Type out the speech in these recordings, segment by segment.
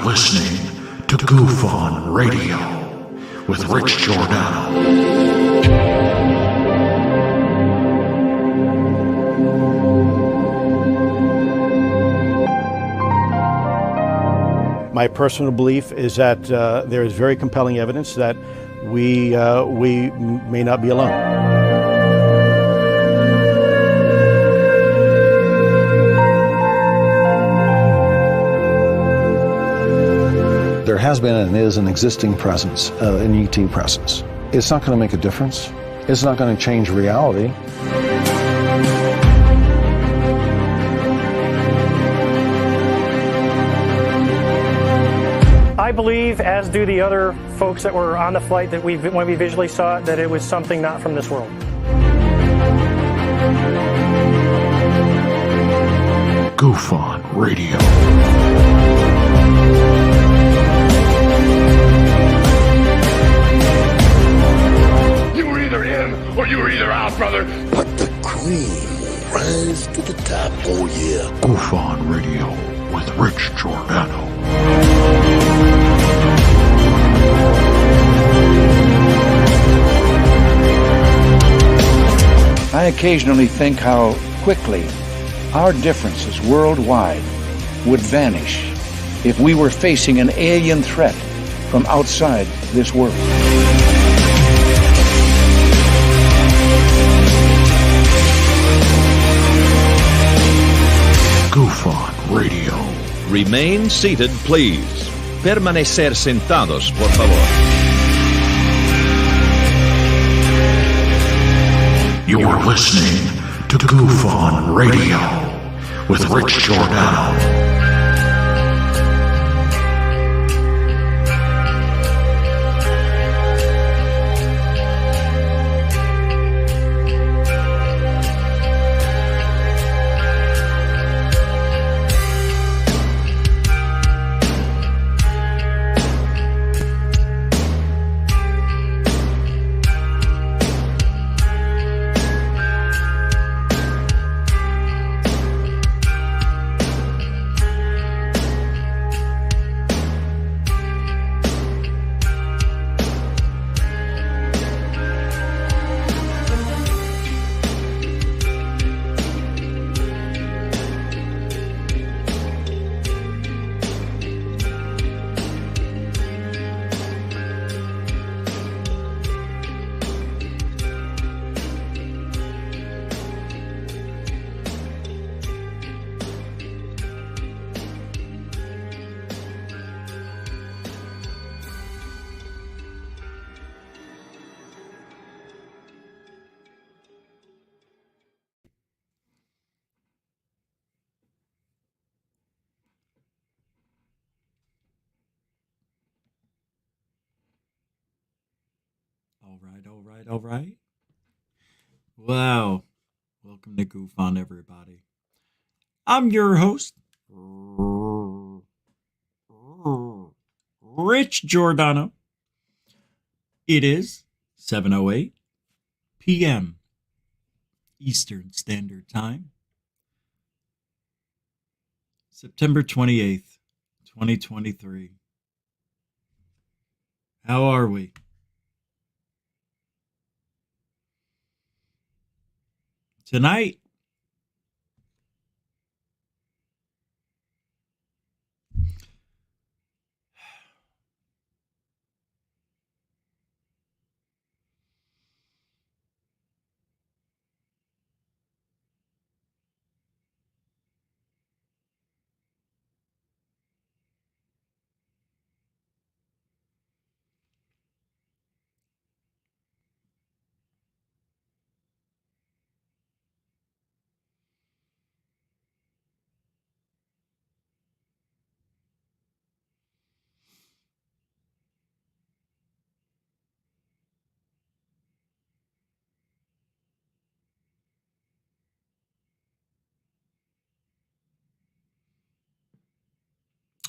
listening to Goof On Radio with Rich Giordano. My personal belief is that there is very compelling evidence that we may not be alone. There has been and is an existing presence, an ET presence. It's not going to make a difference. It's not going to change reality. I believe, as do the other folks that were on the flight, that when we visually saw it, that it was something not from this world. Goof On Radio. You were either in or you were either out, brother. But the cream will rise to the top, oh yeah. Goof On Radio with Rich Giordano. I occasionally think how quickly our differences worldwide would vanish if we were facing an alien threat from outside this world. Goof On Radio. Remain seated, please. Permanecer sentados, por favor. You're listening to Goof On Radio with Rich Giordano. All right. Wow. Welcome to Goof On, everybody. I'm your host, Rich Giordano. It is 7:08 p.m. Eastern Standard Time, September 28th, 2023. How are we? Tonight,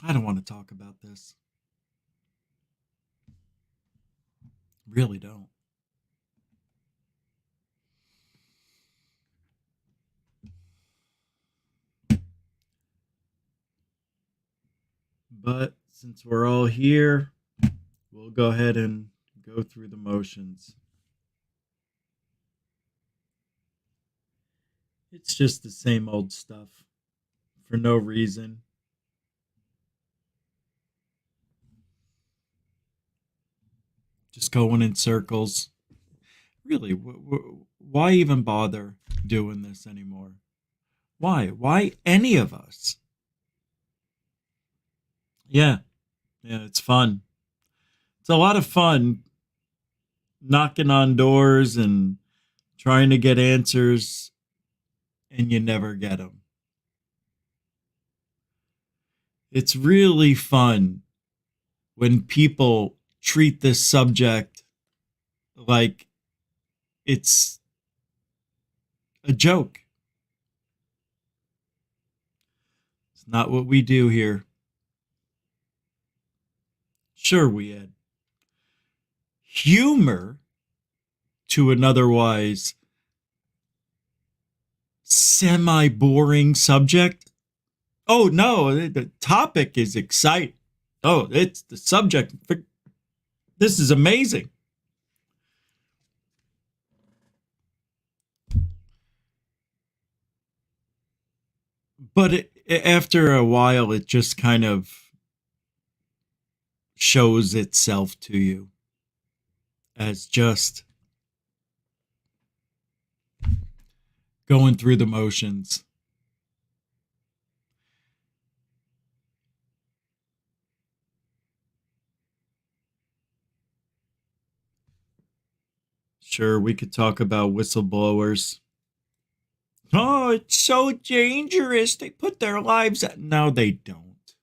I don't want to talk about this. Really don't. But since we're all here, we'll go ahead and go through the motions. It's just the same old stuff for no reason. Just going in circles. Really, why even bother doing this anymore? Why? Why any of us? Yeah, it's fun. It's a lot of fun knocking on doors and trying to get answers, and you never get them. It's really fun when people treat this subject like it's a joke. It's not what we do here. Sure, we add humor to an otherwise semi-boring subject. Oh no, the topic is exciting. Oh, it's the subject. This is amazing. But after a while, it just kind of shows itself to you as just going through the motions. Sure, we could talk about whistleblowers. Oh, it's so dangerous. They put their lives at... No, they don't.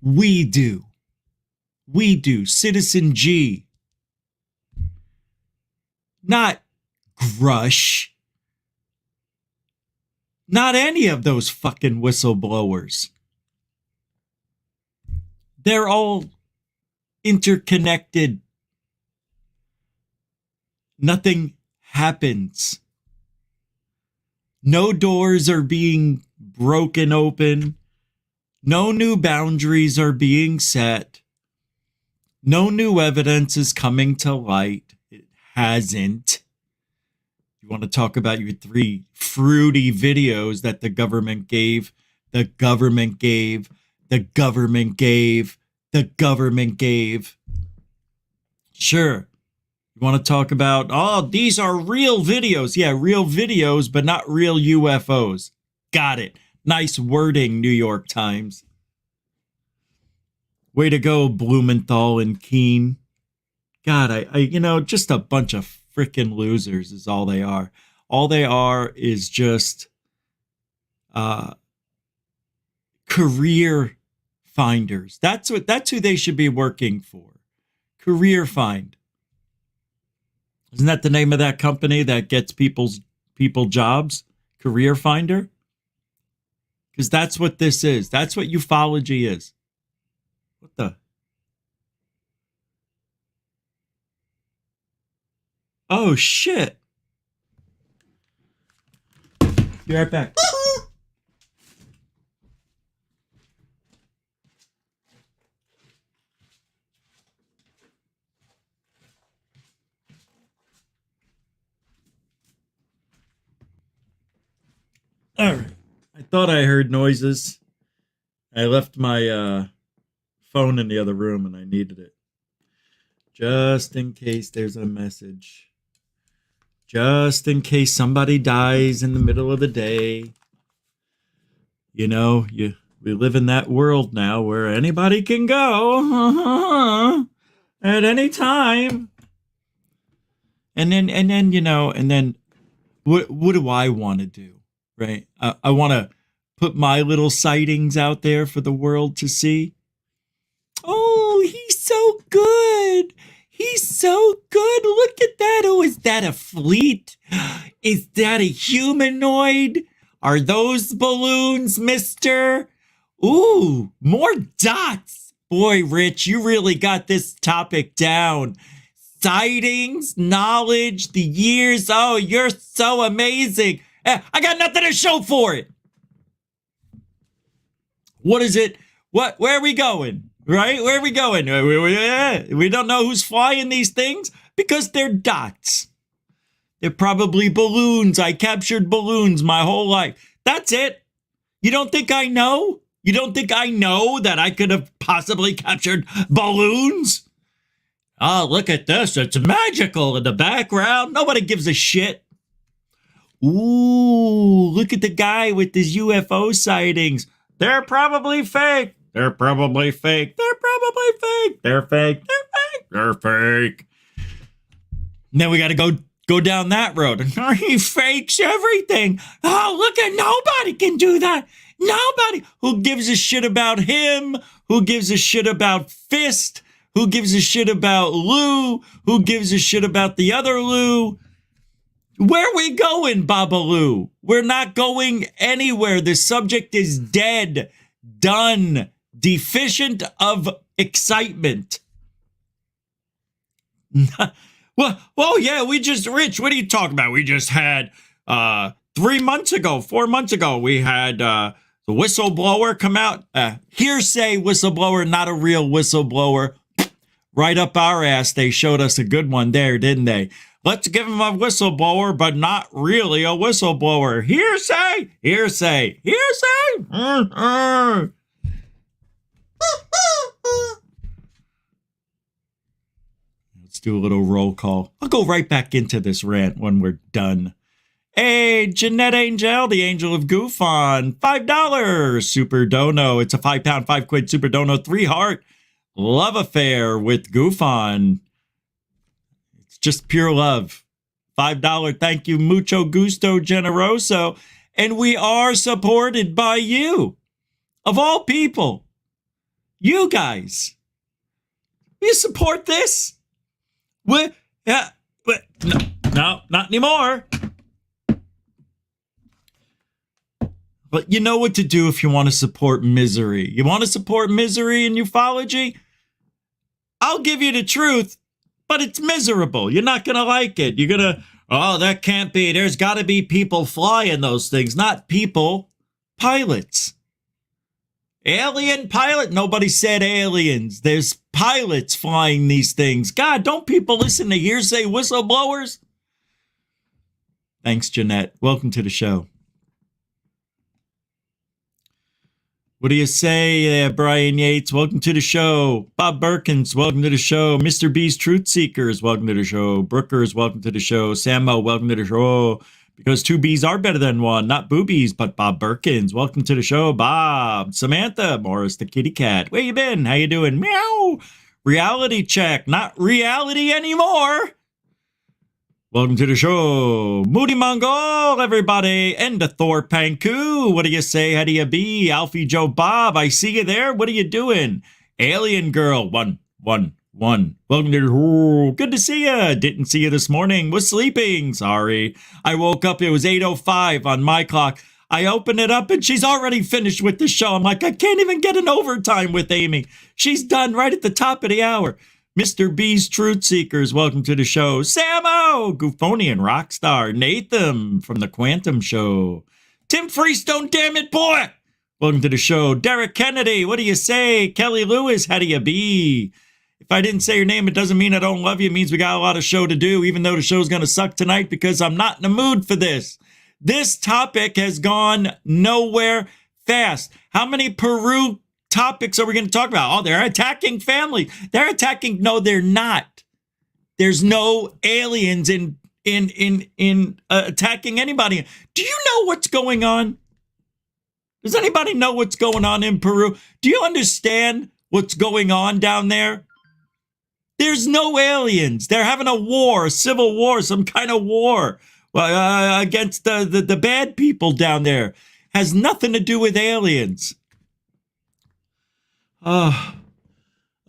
We do. We do. Citizen G. Not Grusch. Not any of those fucking whistleblowers. They're all interconnected. Nothing happens. No doors are being broken open. No new boundaries are being set. No new evidence is coming to light. It hasn't. You want to talk about your 3 fruity videos that the government gave, the government gave, the government gave, the government gave. Sure. You want to talk about, oh, these are real videos. Yeah, real videos, but not real UFOs. Got it. Nice wording, New York Times. Way to go, Blumenthal and Keene. God, I just a bunch of freaking losers is all they are. All they are is just career finders. That's who they should be working for. Career Find. Isn't that the name of that company that gets people jobs? Career Finder? Because that's what this is. That's what ufology is. What the? Oh, shit. Be right back. All right. I thought I heard noises. I left my phone in the other room and I needed it. Just in case there's a message. Just in case somebody dies in the middle of the day. You know, we live in that world now where anybody can go at any time. And then what do I want to do? Right? I want to put my little sightings out there for the world to see. Oh, he's so good. He's so good. Look at that. Oh, is that a fleet? Is that a humanoid? Are those balloons, mister? Ooh, more dots. Boy, Rich, you really got this topic down. Sightings, knowledge, the years. Oh, you're so amazing. I got nothing to show for it. What is it? Where are we going? Right? Where are we going? We don't know who's flying these things because they're dots. They're probably balloons. I captured balloons my whole life. That's it. You don't think I know? You don't think I know that I could have possibly captured balloons? Oh, look at this. It's magical in the background. Nobody gives a shit. Ooh, look at the guy with his UFO sightings. They're probably fake. They're probably fake. They're probably fake. They're fake. They're fake. They're fake. Then we got to go down that road. He fakes everything. Oh, look at nobody can do that. Nobody. Who gives a shit about him? Who gives a shit about Fist? Who gives a shit about Lou? Who gives a shit about the other Lou? Where are we going, Babaloo? We're not going anywhere. The subject is dead, done, deficient of excitement. Well, oh yeah, Rich, what are you talking about? We just had 4 months ago, we had the whistleblower come out. Hearsay whistleblower, not a real whistleblower. Right up our ass. They showed us a good one there, didn't they? Let's give him a whistleblower, but not really a whistleblower. Hearsay, hearsay, hearsay. Let's do a little roll call. I'll go right back into this rant when we're done. Hey, Jeanette Angel, the angel of Goofon, $5 super dono. It's a £5, 5 quid super dono, 3 heart love affair with Goofon. It's just pure love. $5 thank you, mucho gusto generoso. And we are supported by you. Of all people. You guys. You support this? No, not anymore. But you know what to do if you want to support misery. You want to support misery in ufology? I'll give you the truth, but it's miserable. You're not going to like it. You're going to, oh, that can't be. There's got to be people flying those things, not people, pilots. Alien pilot? Nobody said aliens. There's pilots flying these things. God, don't people listen to hearsay whistleblowers? Thanks, Jeanette. Welcome to the show. What do you say, Brian Yates? Welcome to the show. Bob Birkins, welcome to the show. Mr. B's Truth Seekers, welcome to the show. Brookers, welcome to the show. Sammo, welcome to the show. Because 2 B's are better than 1, not boobies, but Bob Birkins. Welcome to the show, Bob. Samantha, Morris the kitty cat. Where you been? How you doing? Meow. Reality check, not reality anymore. Welcome to the show. Moody Mongol, everybody. And the Thor Panku. What do you say? How do you be? Alfie Joe Bob, I see you there. What are you doing? Alien Girl, 1. Welcome to the show. Good to see you. Didn't see you this morning. Was sleeping. Sorry. I woke up. It was 8:05 on my clock. I opened it up and she's already finished with the show. I'm like, I can't even get an overtime with Amy. She's done right at the top of the hour. Mr. B's Truth Seekers, welcome to the show. Sammo, Goofonian Rockstar. Nathan from the Quantum Show. Tim Freestone, damn it, boy. Welcome to the show. Derek Kennedy, what do you say? Kelly Lewis, how do you be? If I didn't say your name, it doesn't mean I don't love you. It means we got a lot of show to do, even though the show's going to suck tonight because I'm not in the mood for this. This topic has gone nowhere fast. How many Peru topics are we going to talk about? Oh, they're attacking family. They're attacking. No, they're not. There's no aliens in attacking anybody. Do you know what's going on? Does anybody know what's going on in Peru? Do you understand what's going on down there? There's no aliens. They're having a war, a civil war, some kind of war against the bad people down there. Has nothing to do with aliens. Oh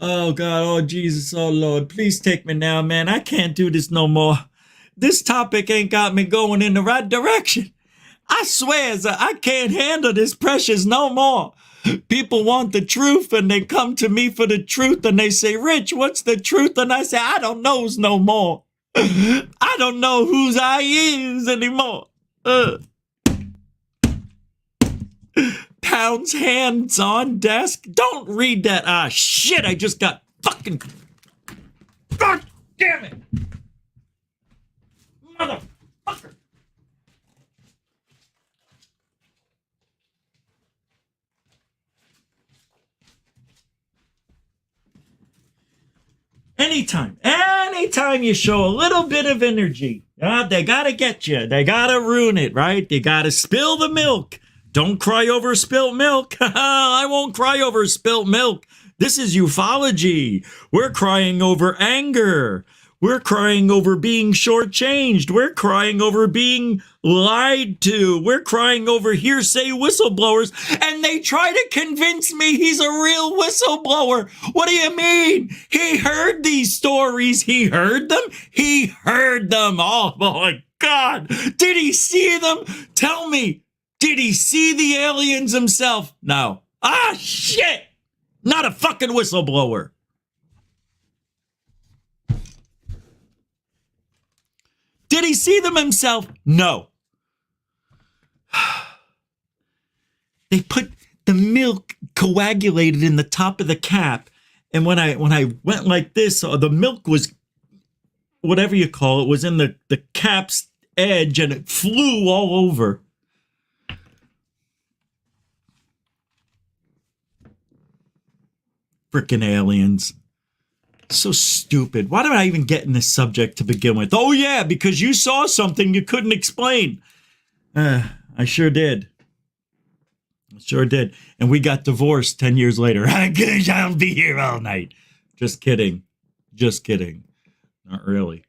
God, oh Jesus, oh Lord, please take me now, man. I can't do this no more. This topic ain't got me going in the right direction. I swear, I can't handle this precious no more. People want the truth and they come to me for the truth and they say, Rich, what's the truth? And I say, I don't knows no more. I don't know whose I is anymore. pounds hands on desk. Don't read that. Ah, shit, I just got fucking... God damn it. Motherfucker. Anytime you show a little bit of energy, they gotta get you. They gotta ruin it, right? They gotta spill the milk. Don't cry over spilt milk. I won't cry over spilt milk. This is ufology. We're crying over anger. We're crying over being shortchanged. We're crying over being lied to. We're crying over hearsay whistleblowers. And they try to convince me he's a real whistleblower. What do you mean? He heard these stories. He heard them. He heard them. Oh my God. Did he see them? Tell me. Did he see the aliens himself? No. Ah, shit. Not a fucking whistleblower. Did he see them himself? No. They put the milk coagulated in the top of the cap, and when I went like this, the milk was, whatever you call it, was in the cap's edge, and it flew all over. Frickin' aliens. So stupid. Why did I even get in this subject to begin with? Oh, yeah, because you saw something you couldn't explain. I sure did. I sure did. And we got divorced 10 years later. I'll be here all night. Just kidding. Just kidding. Not really.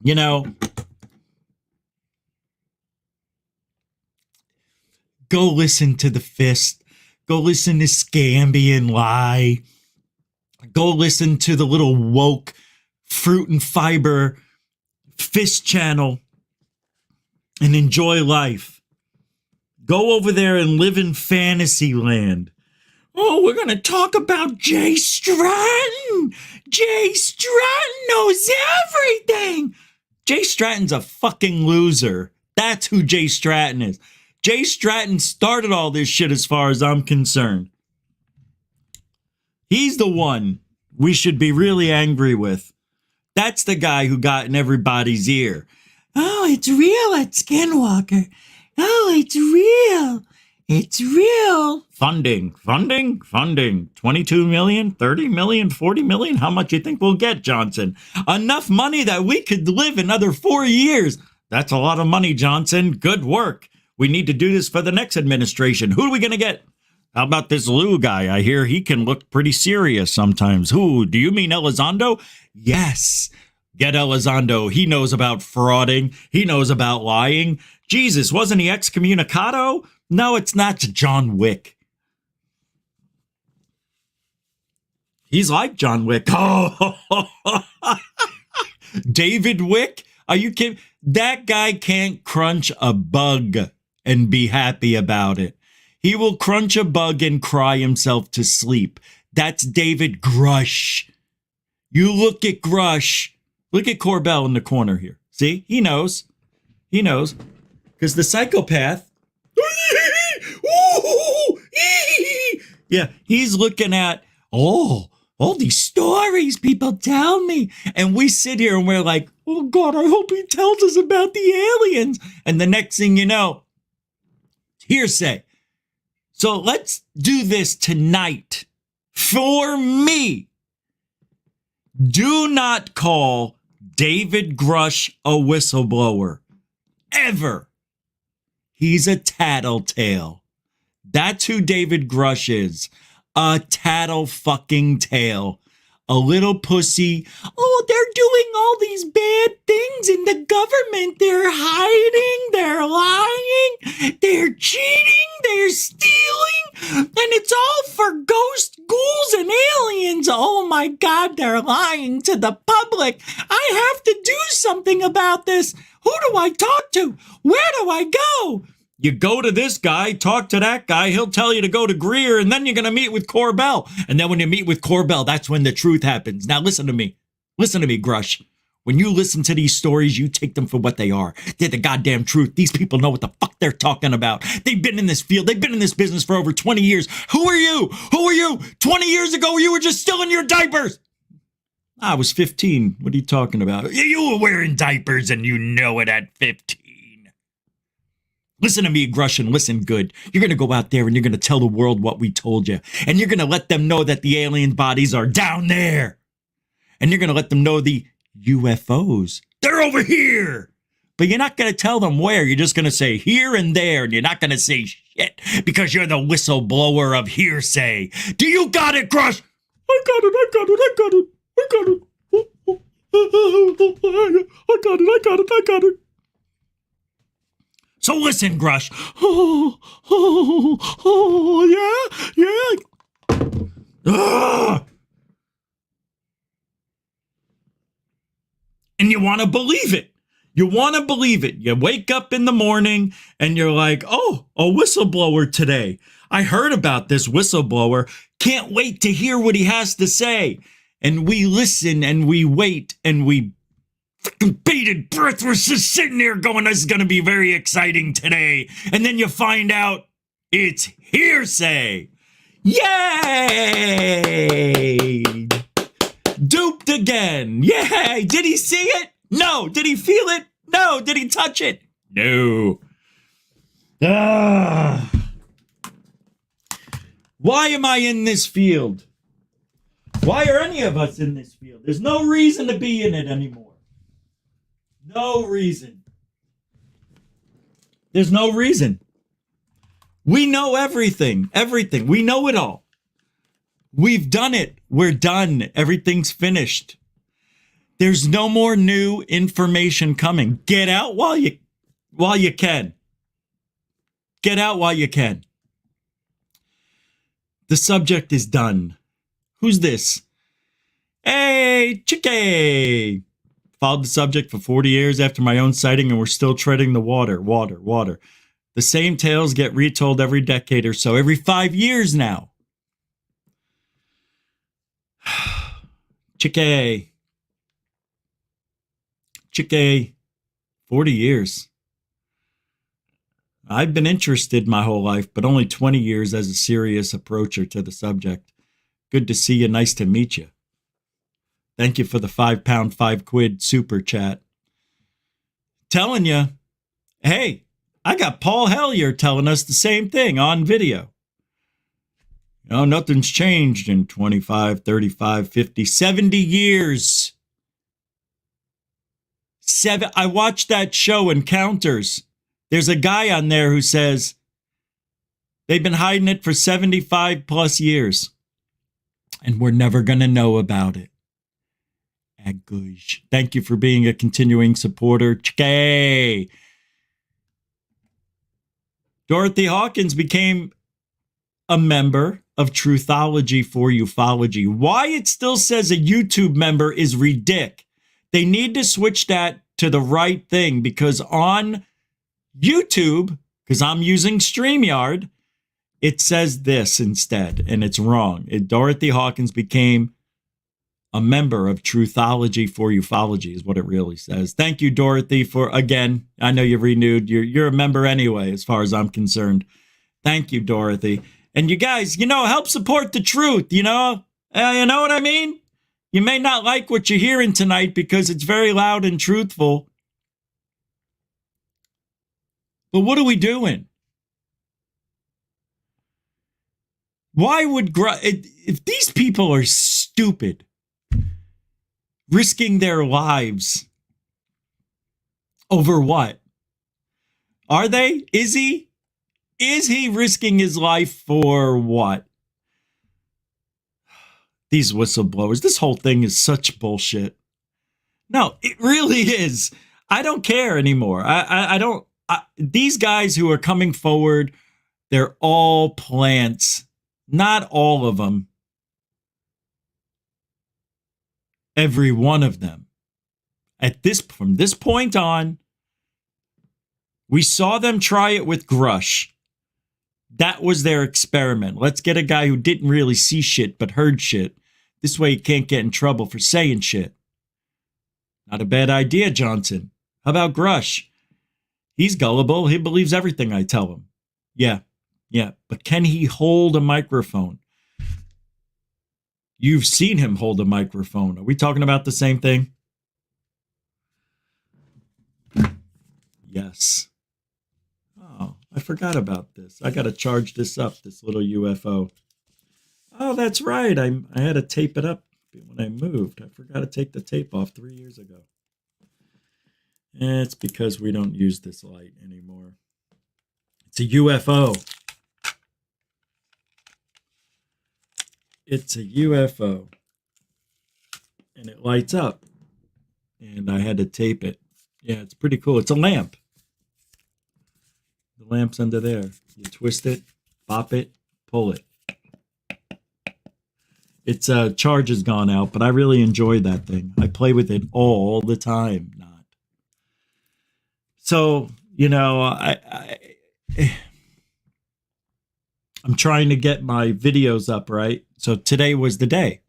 You know, go listen to The Fist. Go listen to Scamby and Lie. Go listen to the little woke fruit and fiber Fist channel and enjoy life. Go over there and live in fantasy land. Oh, we're going to talk about Jay Stratton. Jay Stratton knows everything. Jay Stratton's a fucking loser. That's who Jay Stratton is. Jay Stratton started all this shit as far as I'm concerned. He's the one we should be really angry with. That's the guy who got in everybody's ear. Oh, it's real at Skinwalker. Oh, it's real. It's real. Funding. 22 million, 30 million, 40 million. How much you think we'll get, Johnson? Enough money that we could live another 4 years. That's a lot of money, Johnson. Good work. We need to do this for the next administration. Who are we going to get? How about this Lou guy? I hear he can look pretty serious sometimes. Who? Do you mean Elizondo? Yes. Get Elizondo. He knows about frauding. He knows about lying. Jesus, wasn't he excommunicado? No, it's not John Wick. He's like John Wick. Oh, David Wick? Are you kidding? That guy can't crunch a bug and be happy about it. He will crunch a bug and cry himself to sleep. That's David Grusch. You look at Grusch. Look at Corbell in the corner here. See? He knows. He knows. Because the psychopath... yeah, he's looking at, all these stories people tell me. And we sit here and we're like, oh, God, I hope he tells us about the aliens. And the next thing you know, hearsay. So let's do this tonight. For me, do not call David Grusch a whistleblower. Ever. He's a tattletale. That's who David Grusch is. A tattle fucking tale. A little pussy. Oh, they're doing all these bad things in the government. They're hiding. They're lying. They're cheating. They're stealing. And it's all for ghost ghouls and aliens. Oh my God, they're lying to the public. I have to do something about this. Who do I talk to? Where do I go? You go to this guy, talk to that guy, he'll tell you to go to Greer, and then you're going to meet with Corbell. And then when you meet with Corbell, that's when the truth happens. Now listen to me. Listen to me, Grusch. When you listen to these stories, you take them for what they are. They're the goddamn truth. These people know what the fuck they're talking about. They've been in this field. They've been in this business for over 20 years. Who are you? Who are you? 20 years ago, you were just still in your diapers. I was 15. What are you talking about? You were wearing diapers and you know it at 15. Listen to me, Grusch, and listen good. You're going to go out there and you're going to tell the world what we told you. And you're going to let them know that the alien bodies are down there. And you're going to let them know the UFOs, they're over here. But you're not going to tell them where. You're just going to say here and there. And you're not going to say shit because you're the whistleblower of hearsay. Do you got it, Grusch? I got it. I got it. I got it. I got it. I got it. I got it. I got it. So listen, Grusch. Yeah. And you want to believe it. You want to believe it. You wake up in the morning and you're like, oh, a whistleblower today. I heard about this whistleblower. Can't wait to hear what he has to say. And we listen and we wait and we fucking bated breath. We're just sitting there going, this is going to be very exciting today. And then you find out it's hearsay. Yay! Duped again. Yay! Did he see it? No. Did he feel it? No. Did he touch it? No. Why am I in this field? Why are any of us in this field? There's no reason to be in it anymore. No reason. There's no reason. We know everything. Everything. We know it all. We've done it. We're done. Everything's finished. There's no more new information coming. Get out while you can. Get out while you can. The subject is done. Who's this? Hey, Chicky. Followed the subject for 40 years after my own sighting, and we're still treading the water. The same tales get retold every decade or so, every 5 years now. Chicky, 40 years. I've been interested my whole life, but only 20 years as a serious approacher to the subject. Good to see you. Nice to meet you. Thank you for the £5, £5 super chat. Telling you, hey, I got Paul Hellyer telling us the same thing on video. You know, nothing's changed in 25, 35, 50, 70 years. I watched that show, Encounters. There's a guy on there who says they've been hiding it for 75 plus years. And we're never going to know about it. Agush. Thank you for being a continuing supporter. Chkay. Dorothy Hawkins became a member of Truthology for Ufology. Why it still says a YouTube member is ridiculous. They need to switch that to the right thing, because on YouTube, because I'm using StreamYard, it says this instead, and it's wrong. Dorothy Hawkins became a member of Truthology for Ufology is what it really says. Thank you, Dorothy, for, again, I know you've renewed. You're a member anyway, as far as I'm concerned. Thank you, Dorothy. And you guys, help support the truth, you know what I mean? You may not like what you're hearing tonight because it's very loud and truthful. But what are we doing? Why would, if these people are stupid, risking their lives over what? Are they? Is he? Is he risking his life for what? These whistleblowers, this whole thing is such bullshit. No, it really is. I don't care anymore. I don't. These guys who are coming forward, they're all plants. Not all of them. Every one of them. From this point on, we saw them try it with Grusch. That was their experiment. Let's get a guy who didn't really see shit but heard shit. This way he can't get in trouble for saying shit. Not a bad idea, Johnson. How about Grusch? He's gullible. He believes everything I tell him. Yeah. But can he hold a microphone? You've seen him hold a microphone. Are we talking about the same thing? Yes. Oh, I forgot about this. I got to charge this up, this little UFO. Oh, that's right. I had to tape it up when I moved. I forgot to take the tape off 3 years ago. It's because we don't use this light anymore. It's a UFO. It's a UFO. And it lights up. And I had to tape it. Yeah, it's pretty cool. It's a lamp. The lamp's under there. You twist it, pop it, pull it. Its charge has gone out, but I really enjoy that thing. I play with it all the time. Not. So, you know, I'm trying to get my videos up, right? So today was the day.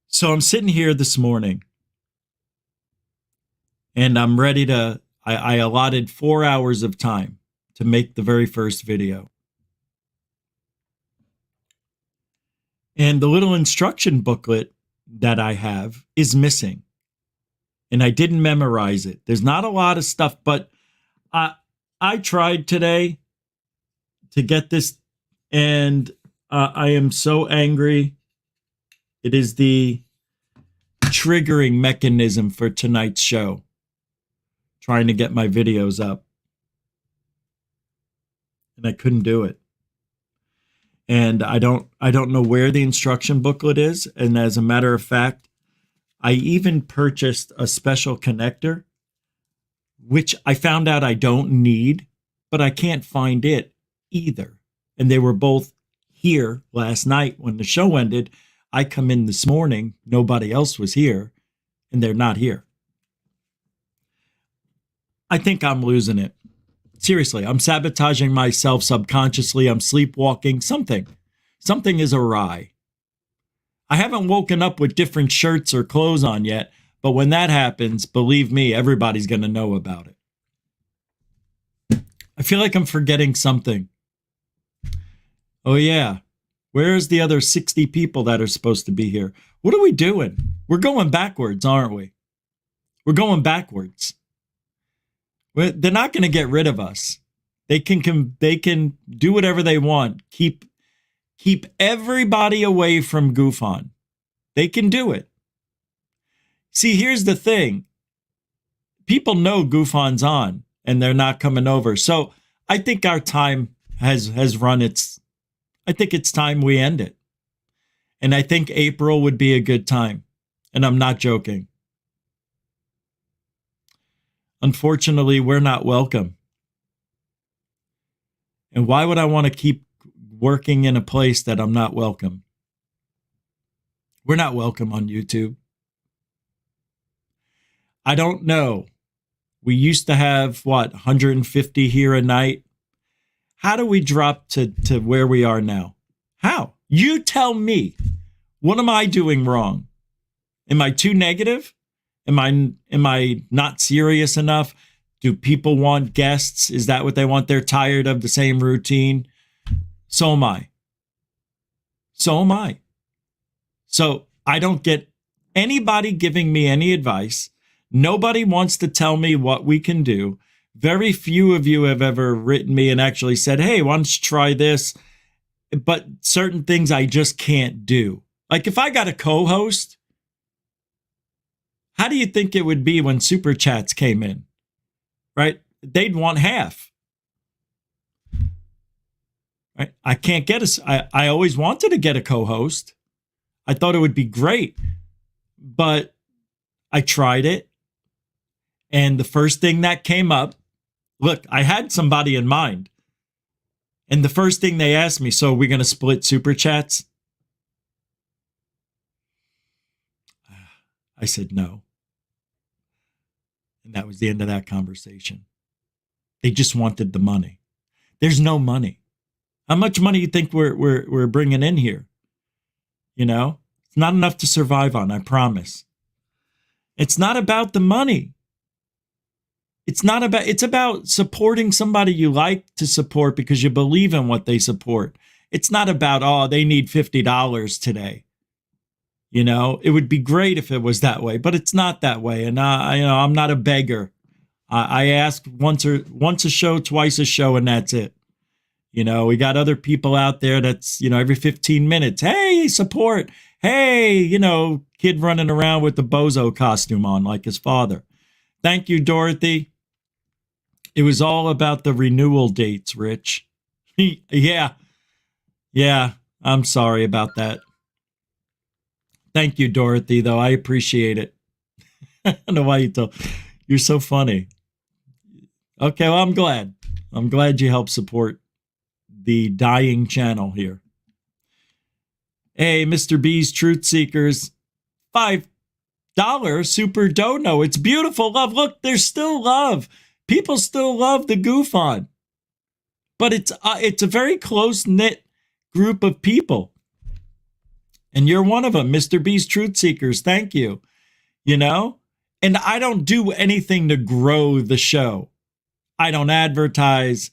So I'm sitting here this morning and I'm ready to, I allotted 4 hours of time to make the very first video. And the little instruction booklet that I have is missing. And I didn't memorize it. There's not a lot of stuff, but I tried today to get this, and I am so angry. It is the triggering mechanism for tonight's show. Trying to get my videos up. And I couldn't do it. And I don't know where the instruction booklet is. And as a matter of fact, I even purchased a special connector, which I found out I don't need, but I can't find it either. And they were both here last night when the show ended. I come in this morning, nobody else was here, and they're not here. I think I'm losing it. Seriously, I'm sabotaging myself subconsciously. I'm sleepwalking. Something is awry. I haven't woken up with different shirts or clothes on yet, but when that happens, believe me, everybody's going to know about it. I feel like I'm forgetting something. Oh, yeah. Where's the other 60 people that are supposed to be here? What are we doing? We're going backwards, aren't we? We're going backwards. They're not going to get rid of us. They can do whatever they want. Keep everybody away from GoofOn. They can do it. See, here's the thing. People know GoofOn's on and they're not coming over. So I think our time has run its. I think it's time we end it. And I think April would be a good time. And I'm not joking. Unfortunately, we're not welcome. And why would I want to keep working in a place that I'm not welcome? We're not welcome on YouTube. I don't know. We used to have, 150 here a night? How do we drop to where we are now? How? You tell me. What am I doing wrong? Am I too negative? Am I not serious enough? Do people want guests? Is that what they want? They're tired of the same routine. So am I. So am I. So I don't get anybody giving me any advice. Nobody wants to tell me what we can do. Very few of you have ever written me and actually said, hey, why don't you try this? But certain things I just can't do. Like if I got a co-host, how do you think it would be when Super Chats came in? Right? They'd want half. Right? I can't get I always wanted to get a co-host. I thought it would be great. But I tried it. And the first thing that came up, look, I had somebody in mind. And the first thing they asked me, so are we going to split Super Chats? I said no. And that was the end of that conversation. They just wanted the money. There's no money. How much money you think we're bringing in here? You know, it's not enough to survive on, I promise. It's not about the money. It's about supporting somebody you like to support because you believe in what they support. It's not about, oh, they need $50 today. You know, it would be great if it was that way, but it's not that way. And I'm not a beggar. I ask once a show, twice a show, and that's it. You know, we got other people out there that's, every 15 minutes, hey, support. Hey, kid running around with the bozo costume on like his father. Thank you, Dorothy. It was all about the renewal dates, Rich. Yeah, I'm sorry about that. Thank you, Dorothy, though. I appreciate it. I don't know why you told. You're so funny. Okay, well, I'm glad. I'm glad you helped support the dying channel here. Hey, Mr. B's Truth Seekers, $5 super dono. It's beautiful love. Look, there's still love. People still love the goof on. But it's a very close-knit group of people. And you're one of them, Mr. B's Truth Seekers. Thank you. And I don't do anything to grow the show. I don't advertise.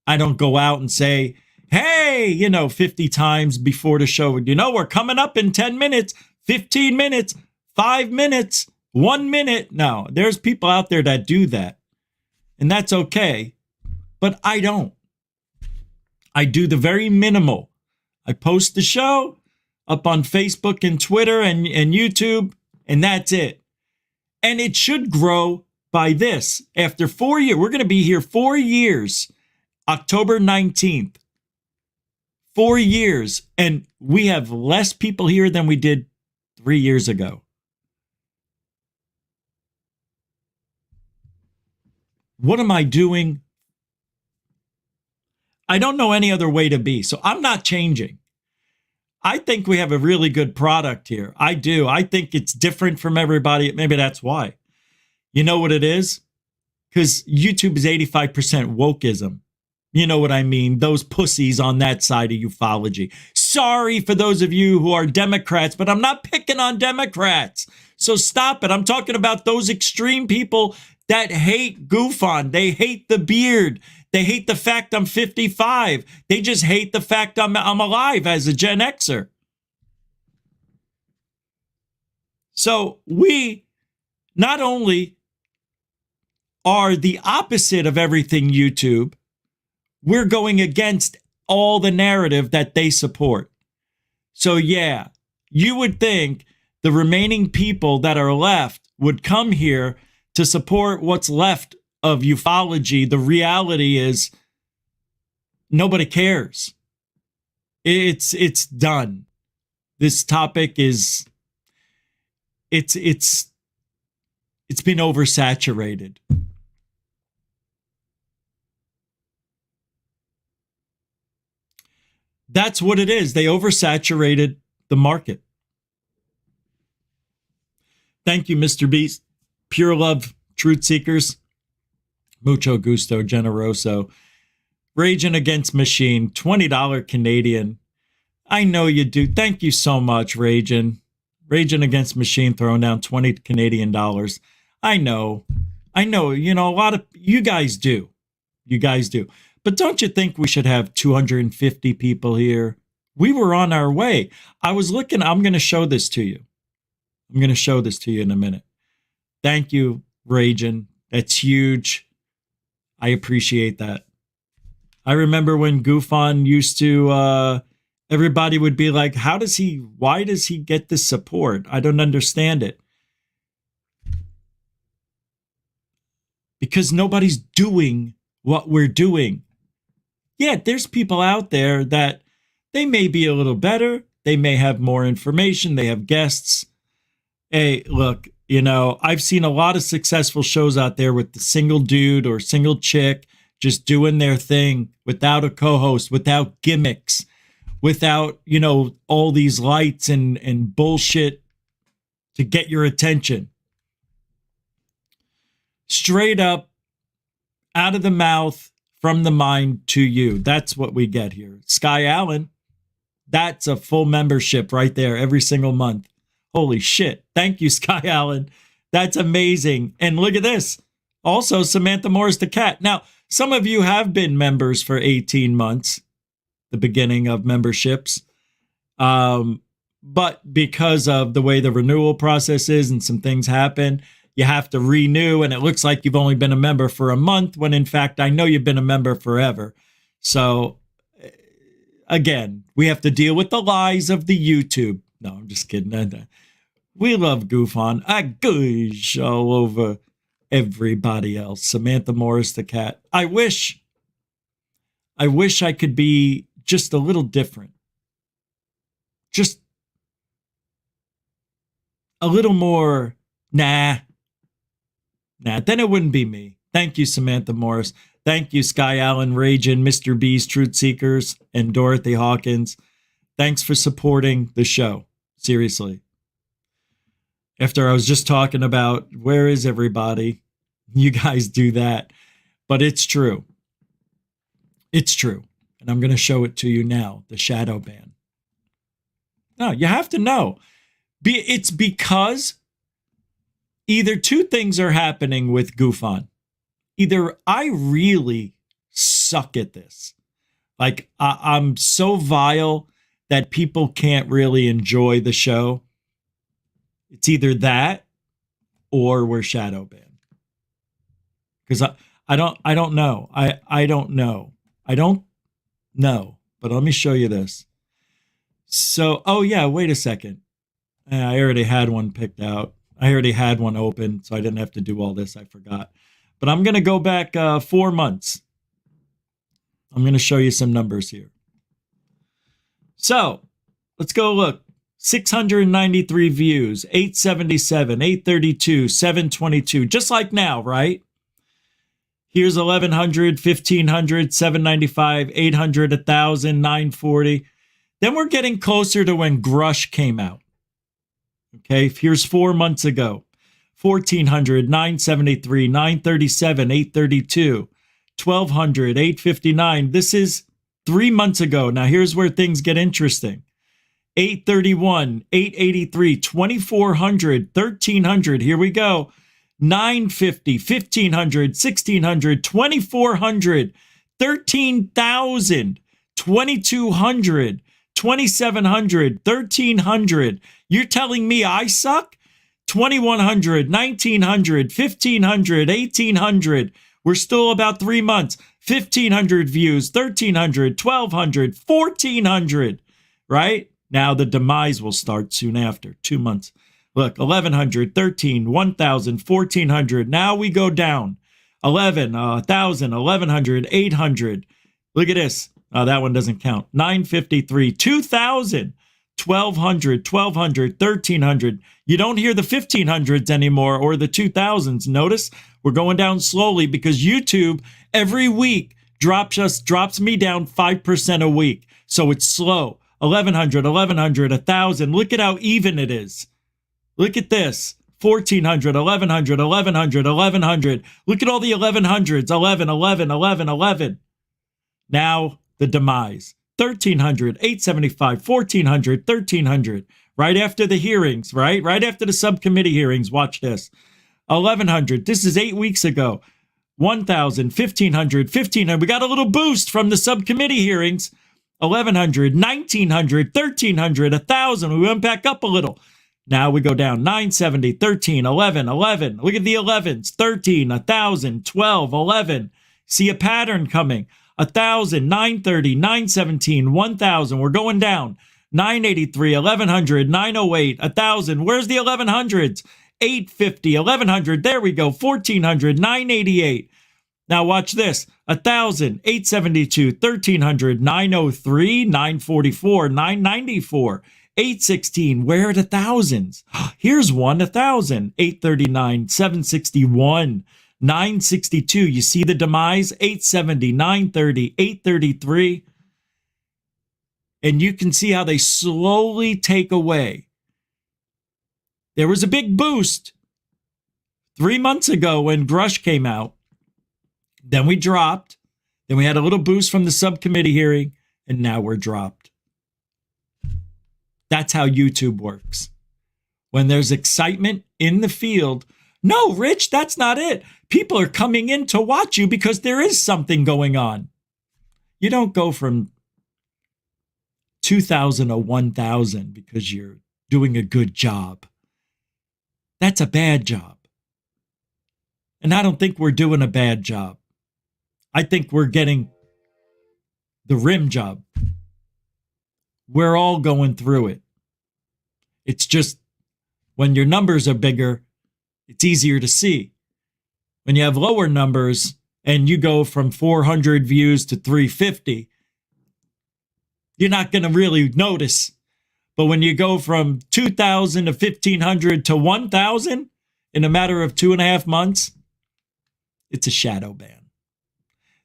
I don't go out and say, hey, 50 times before the show, we're coming up in 10 minutes, 15 minutes, 5 minutes, 1 minute. No, there's people out there that do that. And that's okay. But I don't. I do the very minimal. I post the show up on Facebook and Twitter and YouTube, and that's it. And it should grow by this. After 4 years, we're going to be here 4 years, October 19th. 4 years, and we have less people here than we did 3 years ago. What am I doing? I don't know any other way to be, so I'm not changing. I think we have a really good product here. I do. I think it's different from everybody. Maybe that's why. You know what it is? Because YouTube is 85% wokeism. You know what I mean? Those pussies on that side of ufology. Sorry for those of you who are Democrats, but I'm not picking on Democrats. So stop it. I'm talking about those extreme people that hate GoofOn. They hate the beard. They hate the fact I'm 55. They just hate the fact I'm alive as a Gen Xer. So we not only are the opposite of everything YouTube, we're going against all the narrative that they support. So yeah, you would think the remaining people that are left would come here to support what's left of ufology. The reality is nobody cares. It's done. This topic is it's been oversaturated. That's what it is. They oversaturated the market. Thank you, Mr. Beast. Pure love, truth seekers. Mucho gusto, generoso. Raging Against Machine, $20 Canadian. I know you do. Thank you so much, Raging. Raging Against Machine throwing down 20 Canadian dollars. I know, a lot of you guys do. You guys do. But don't you think we should have 250 people here? We were on our way. I was looking, I'm going to show this to you. I'm going to show this to you in a minute. Thank you, Raging. That's huge. I appreciate that. I remember when GoofOn used to, everybody would be like, why does he get this support? I don't understand it. Because nobody's doing what we're doing. Yeah, there's people out there that they may be a little better. They may have more information. They have guests. Hey, look, I've seen a lot of successful shows out there with the single dude or single chick just doing their thing without a co-host, without gimmicks, without, all these lights and bullshit to get your attention. Straight up, out of the mouth, from the mind to you. That's what we get here. Sky Allen, that's a full membership right there every single month. Holy shit. Thank you, Sky Allen. That's amazing. And look at this. Also, Samantha Morris the cat. Now, some of you have been members for 18 months, the beginning of memberships. But because of the way the renewal process is and some things happen, you have to renew. And it looks like you've only been a member for a month when, in fact, I know you've been a member forever. So, again, we have to deal with the lies of the YouTube. No, I'm just kidding. We love goof on. I goosh all over everybody else. Samantha Morris the cat. I wish I could be just a little different. Just a little more, nah, then it wouldn't be me. Thank you, Samantha Morris. Thank you, Sky Allen, Ragin, Mr. B's Truth Seekers, and Dorothy Hawkins. Thanks for supporting the show. Seriously. After I was just talking about where is everybody, you guys do that. But it's true. It's true. And I'm going to show it to you now, the shadow ban. No, you have to know. It's because either two things are happening with Goof On. Either I really suck at this. Like, I'm so vile that people can't really enjoy the show. It's either that or we're shadow banned. Because I don't know. I don't know. I don't know. But let me show you this. So, oh yeah, wait a second. I already had one picked out. I already had one open, so I didn't have to do all this. I forgot. But I'm going to go back 4 months. I'm going to show you some numbers here. So, let's go look. 693 views, 877, 832, 722, just like now, right? Here's 1,100, 1,500, 795, 800, 1,000, 940. Then we're getting closer to when Grusch came out. Okay, here's 4 months ago. 1,400, 973, 937, 832, 1,200, 859. This is 3 months ago. Now, here's where things get interesting. 831, 883, 2,400, 1,300. Here we go. 950, 1,500, 1,600, 2,400, 13,000, 2,200, 2,700, 1,300. You're telling me I suck? 2,100, 1,900, 1,500, 1,800. We're still about 3 months. 1,500 views, 1,300, 1,200, 1,400, right? Now the demise will start soon after, 2 months. Look, 1,100, 13, 1,000, 1,400. Now we go down. 11, 1,000, 1,100, 800. Look at this. That one doesn't count. 953, 2,000, 1,200, 1,200, 1,300. You don't hear the 1,500s anymore or the 2,000s. Notice we're going down slowly because YouTube every week drops me down 5% a week. So it's slow. 1,100, 1,100, 1,000. Look at how even it is. Look at this. 1,400, 1,100, 1,100, 1,100. Look at all the 1,100s. 11, 11, 11, 11. Now the demise. 1,300, 875, 1,400, 1,300. Right after the hearings, right? Right after the subcommittee hearings. Watch this. 1,100. This is 8 weeks ago. 1,000, 1,500, 1,500. We got a little boost from the subcommittee hearings. 1,100, 1,900, 1,300, 1,000. We went back up a little. Now we go down. 970, 13, 11, 11. Look at the 11s. 13, 1,000, 12, 11. See a pattern coming. 1,000, 930, 917, 1,000. We're going down. 983, 1,100, 908, 1,000. Where's the 1,100s? 850, 1,100. There we go. 1,400, 988. Now watch this. 1,000, 872, 1,300, 903, 944, 994, 816. Where are the thousands? Here's one, 1,000, 839, 761, 962. You see the demise? 870, 930, 833. And you can see how they slowly take away. There was a big boost 3 months ago when Grusch came out. Then we dropped. Then we had a little boost from the subcommittee hearing, and now we're dropped. That's how YouTube works. When there's excitement in the field, no, Rich, that's not it. People are coming in to watch you because there is something going on. You don't go from 2,000 to 1,000 because you're doing a good job. That's a bad job. And I don't think we're doing a bad job. I think we're getting the rim job. We're all going through it. It's just when your numbers are bigger, it's easier to see. When you have lower numbers and you go from 400 views to 350, you're not going to really notice. But when you go from 2,000 to 1,500 to 1,000 in a matter of 2.5 months, it's a shadow ban.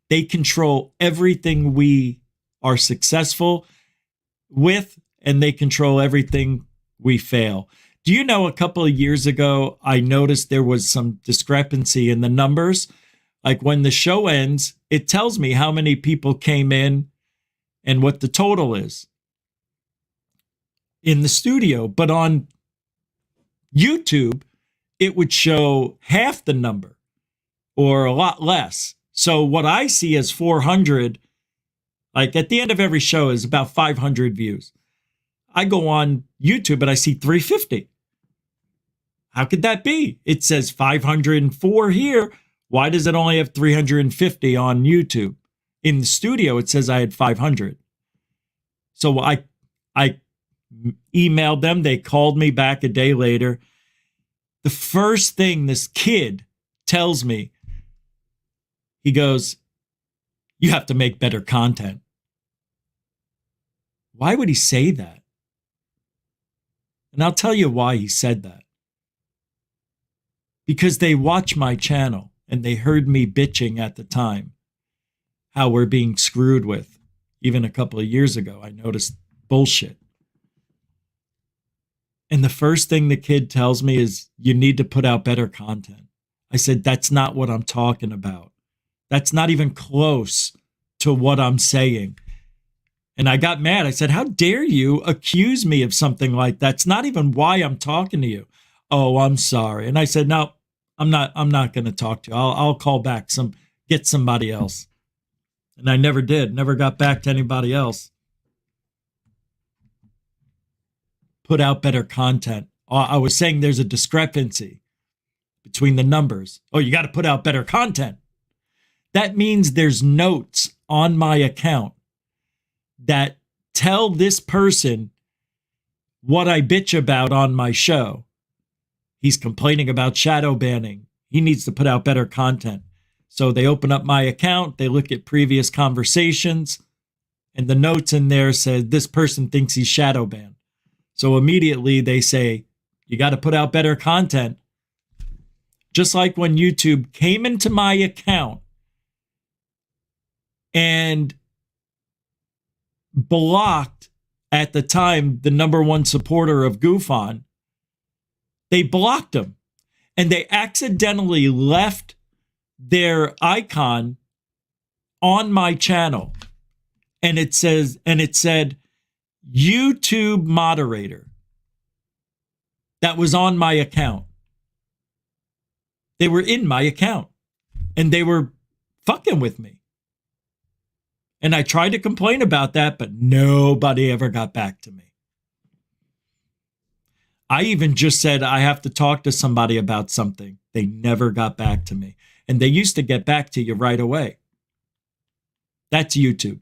They control everything we are successful with, and they control everything we fail. Do you know, a couple of years ago, I noticed there was some discrepancy in the numbers. Like when the show ends, it tells me how many people came in and what the total is in the studio. But on YouTube, it would show half the number or a lot less. So what I see as 400, like at the end of every show, is about 500 views. I go on YouTube and I see 350. How could that be? It says 504 here. Why does it only have 350 on YouTube? In the studio, it says I had 500. So I emailed them. They called me back a day later. The first thing this kid tells me, he goes, "You have to make better content." Why would he say that? And I'll tell you why he said that. Because they watch my channel and they heard me bitching at the time how we're being screwed with. Even a couple of years ago, I noticed bullshit. And the first thing the kid tells me is, "You need to put out better content." I said, "That's not what I'm talking about. That's not even close to what I'm saying." And I got mad. I said, "How dare you accuse me of something like that? That's not even why I'm talking to you." "Oh, I'm sorry." And I said, "No, I'm not going to talk to you. I'll call back get somebody else." And I never did. Never got back to anybody else. Put out better content. I was saying there's a discrepancy between the numbers. Oh, you got to put out better content. That means there's notes on my account that tell this person what I bitch about on my show. He's complaining about shadow banning. He needs to put out better content. So they open up my account, they look at previous conversations, and the notes in there said this person thinks he's shadow banned. So immediately they say, "You got to put out better content." Just like when YouTube came into my account and blocked, at the time, the #1 supporter of GoofOn. They blocked him, and they accidentally left their icon on my channel, and it said YouTube moderator. That was on my account. They were in my account, and they were fucking with me. And I tried to complain about that, but nobody ever got back to me. I even just said I have to talk to somebody about something. They never got back to me. And they used to get back to you right away. That's YouTube.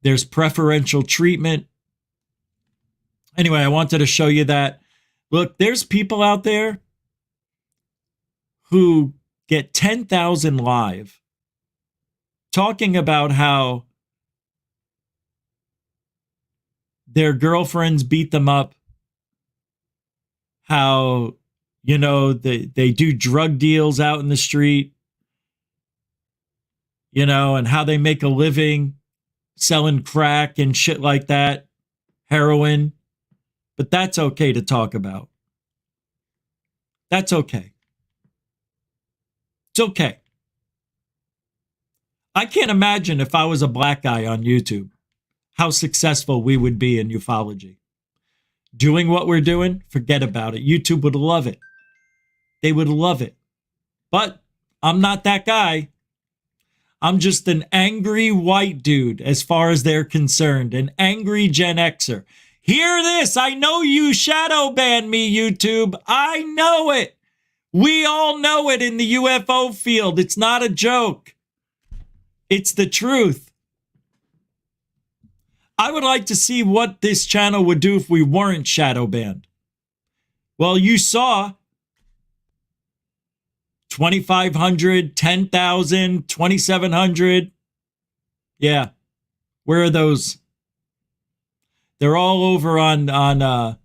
There's preferential treatment. Anyway, I wanted to show you that. Look, there's people out there who get 10,000 live talking about how their girlfriends beat them up, how, they do drug deals out in the street, and how they make a living selling crack and shit like that, heroin. But that's okay to talk about. That's okay. It's okay. I can't imagine if I was a black guy on YouTube, how successful we would be in ufology. Doing what we're doing, forget about it. YouTube would love it. They would love it. But I'm not that guy. I'm just an angry white dude as far as they're concerned, an angry Gen Xer. Hear this. I know you shadow banned me, YouTube. I know it. We all know it in the UFO field. It's not a joke. It's the truth. I would like to see what this channel would do if we weren't shadow banned. Well, you saw 2,500, 10,000, 2,700. Yeah. Where are those? They're all over on I'm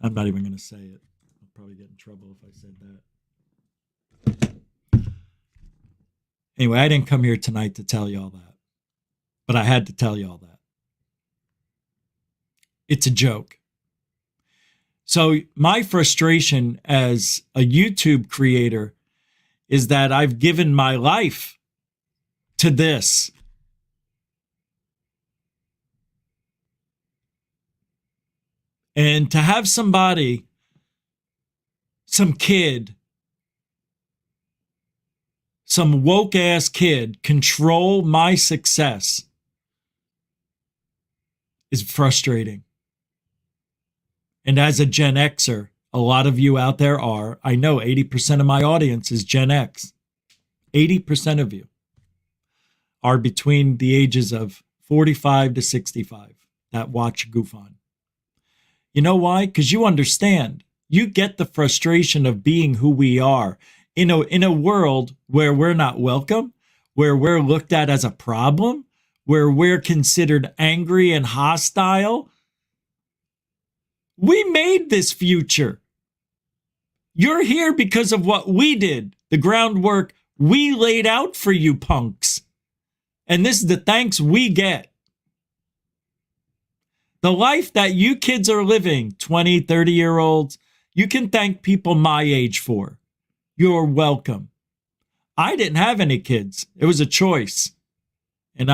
not even going to say it. I'll probably get in trouble if I said that. Anyway, I didn't come here tonight to tell you all that. But I had to tell you all that. It's a joke. So my frustration as a YouTube creator is that I've given my life to this. And to have somebody, some kid, some woke ass kid control my success is frustrating. And as a Gen Xer, a lot of you out there are, I know 80% of my audience is Gen X. 80% of you are between the ages of 45 to 65 that watch GoofOn. You know why? Because you understand. You get the frustration of being who we are in a world where we're not welcome, where we're looked at as a problem, where we're considered angry and hostile. We made this future. You're here because of what we did, the groundwork we laid out for you punks. And this is the thanks we get. The life that you kids are living, 20, 30-year-olds, you can thank people my age for. You're welcome. I didn't have any kids. It was a choice. And,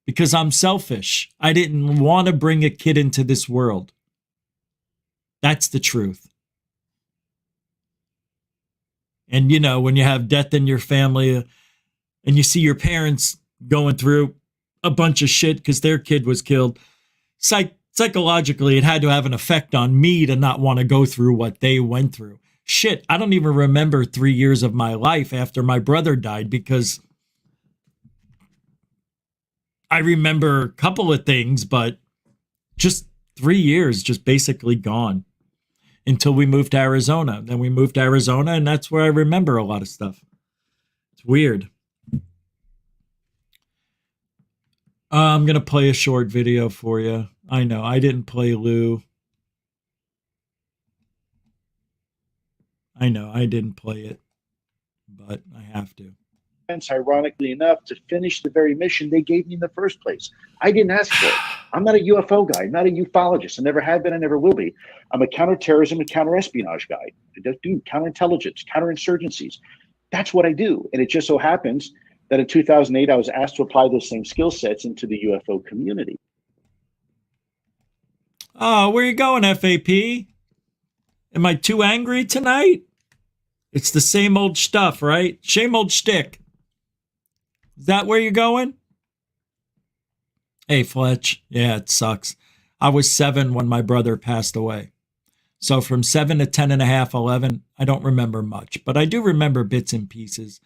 because I'm selfish. I didn't want to bring a kid into this world. That's the truth. And, when you have death in your family and you see your parents going through a bunch of shit because their kid was killed, psychologically, it had to have an effect on me to not want to go through what they went through. Shit, I don't even remember 3 years of my life after my brother died because I remember a couple of things, but just 3 years just basically gone until we moved to Arizona. Then we moved to Arizona, and that's where I remember a lot of stuff. It's weird. I'm going to play a short video for you. I know, I didn't play Lou. I know, I didn't play it, but I have to. Ironically enough, to finish the very mission they gave me in the first place. I didn't ask for it. I'm not a UFO guy. I'm not a ufologist. I never have been. I never will be. I'm a counterterrorism and counterespionage guy. I do counterintelligence, counterinsurgencies. That's what I do. And it just so happens that in 2008, I was asked to apply those same skill sets into the UFO community. Oh, where you going, FAP? Am I too angry tonight? It's the same old stuff, right? Same old shtick. Is that where you're going? Hey, Fletch. Yeah, it sucks. I was 7 when my brother passed away. So from 7 to 10 and a half, 11, I don't remember much. But I do remember bits and pieces.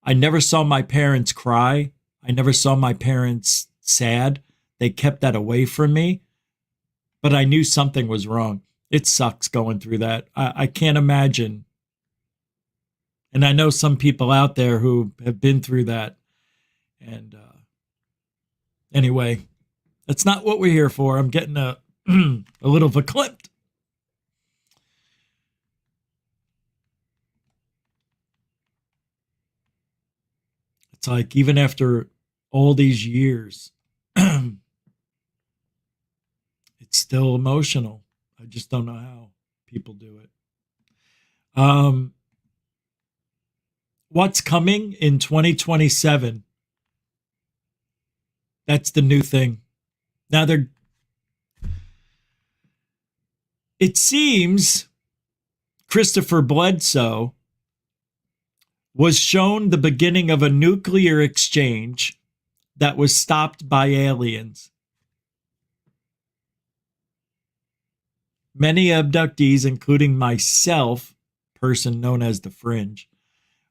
I never saw my parents cry. I never saw my parents sad. They kept that away from me. But I knew something was wrong. It sucks going through that. I can't imagine. And I know some people out there who have been through that. And anyway, that's not what we're here for. I'm getting a little verklempt. It's like even after all these years, it's still emotional. I just don't know how people do it. what's coming in 2027. That's the new thing. Now it seems Christopher Bledsoe was shown the beginning of a nuclear exchange that was stopped by aliens. Many abductees, including myself, person known as the Fringe,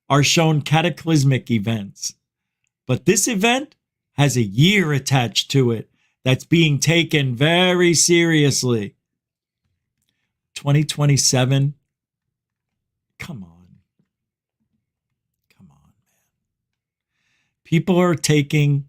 are shown cataclysmic events. But this event has a year attached to it that's being taken very seriously. 2027. Come on. Come on, man. People are taking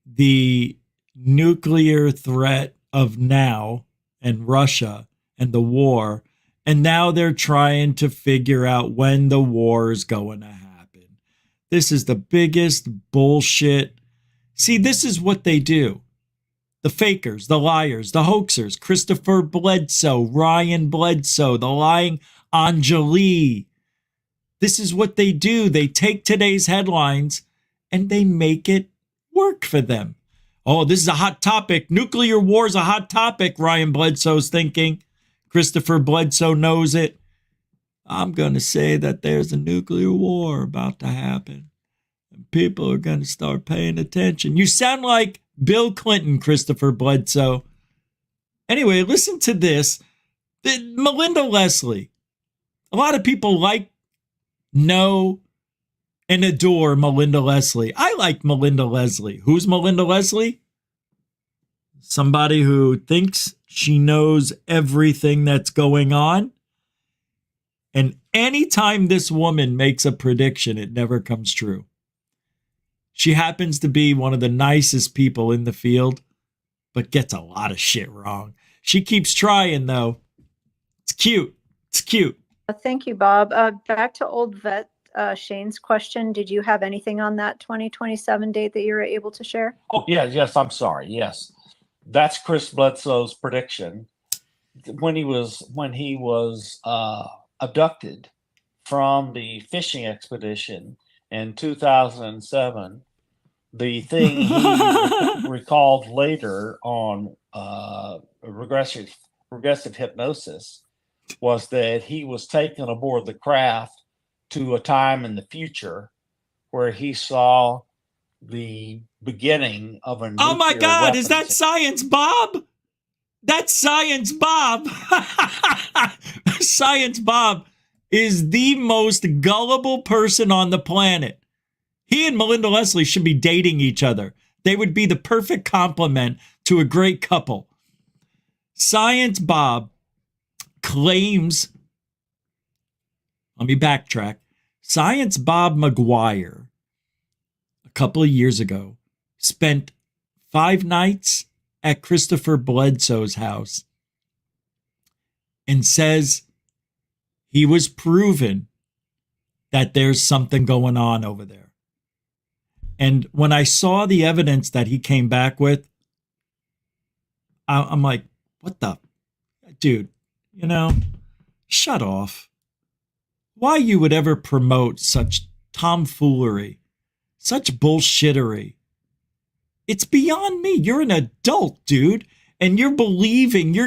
the nuclear threat of now and Russia and the war, and now they're trying to figure out when the war is going to happen. This is the biggest bullshit. See, this is what they do. The fakers, the liars, the hoaxers, Christopher Bledsoe, Ryan Bledsoe, the lying Anjali. This is what they do. They take today's headlines and they make it work for them. Oh, this is a hot topic. Nuclear war is a hot topic, Ryan Bledsoe's thinking. Christopher Bledsoe knows it. I'm going to say that there's a nuclear war about to happen. And people are going to start paying attention. You sound like Bill Clinton, Christopher Bledsoe. Anyway, listen to this. Melinda Leslie. A lot of people know, and adore Melinda Leslie. I like Melinda Leslie. Who's Melinda Leslie? Somebody who thinks she knows everything that's going on. And anytime this woman makes a prediction, it never comes true. She happens to be one of the nicest people in the field, but gets a lot of shit wrong. She keeps trying, though. It's cute. It's cute. Thank you, Bob. Back to old vet Shane's question. Did you have anything on that 2027 date that you were able to share? Oh, yes. I'm sorry. Yes. That's Chris Bledsoe's prediction. When he was abducted from the fishing expedition in 2007, the thing he recalled later on regressive hypnosis was that he was taken aboard the craft to a time in the future where he saw the beginning of a nuclear Oh my God, weapons. is that Science Bob? That's Science Bob. Science Bob is the most gullible person on the planet. He and Melinda Leslie should be dating each other. They would be the perfect complement to a great couple. Science Bob claims, let me backtrack. Science Bob McGuire, a couple of years ago, spent 5 nights at Christopher Bledsoe's house and says he was proven that there's something going on over there. And when I saw the evidence that he came back with, I'm like, what the, dude, shut off. Why you would ever promote such tomfoolery, such bullshittery. It's beyond me. You're an adult, dude, and you're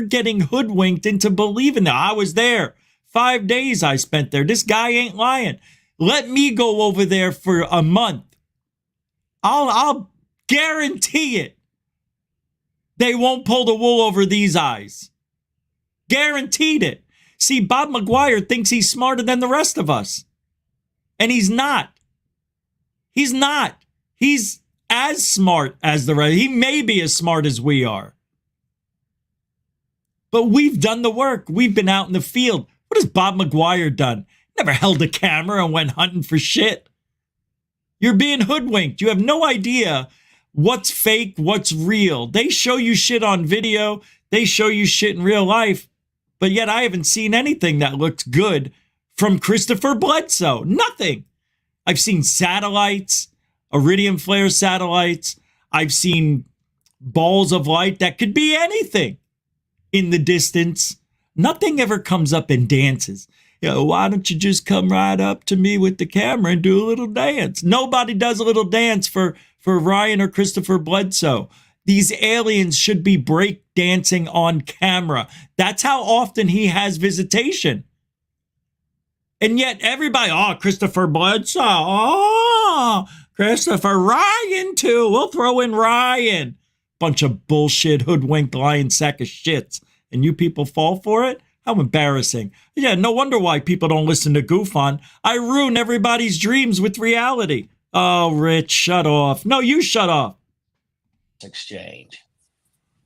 getting hoodwinked into believing that I was there. 5 days I spent there. This guy ain't lying. Let me go over there for a month. I'll guarantee it. They won't pull the wool over these eyes. Guaranteed it. See, Bob McGuire thinks he's smarter than the rest of us. And he's not. He's not. He's as smart as the rest. He may be as smart as we are. But we've done the work. We've been out in the field. What has Bob McGuire done? Never held a camera and went hunting for shit. You're being hoodwinked. You have no idea what's fake, what's real. They show you shit on video. They show you shit in real life. But yet I haven't seen anything that looks good from Christopher Bledsoe. Nothing. I've seen satellites, iridium flare satellites. I've seen balls of light that could be anything in the distance. Nothing ever comes up and dances. why don't you just come right up to me with the camera and do a little dance? Nobody does a little dance for Ryan or Christopher Bledsoe. These aliens should be break dancing on camera. That's how often he has visitation. And yet everybody, Christopher Bledsoe, Christopher, Ryan too. We'll throw in Ryan. Bunch of bullshit, hoodwinked lying sack of shits. And you people fall for it? How embarrassing. Yeah, no wonder why people don't listen to Goof On. I ruin everybody's dreams with reality. Oh, Rich, shut off. No, you shut off. Exchange.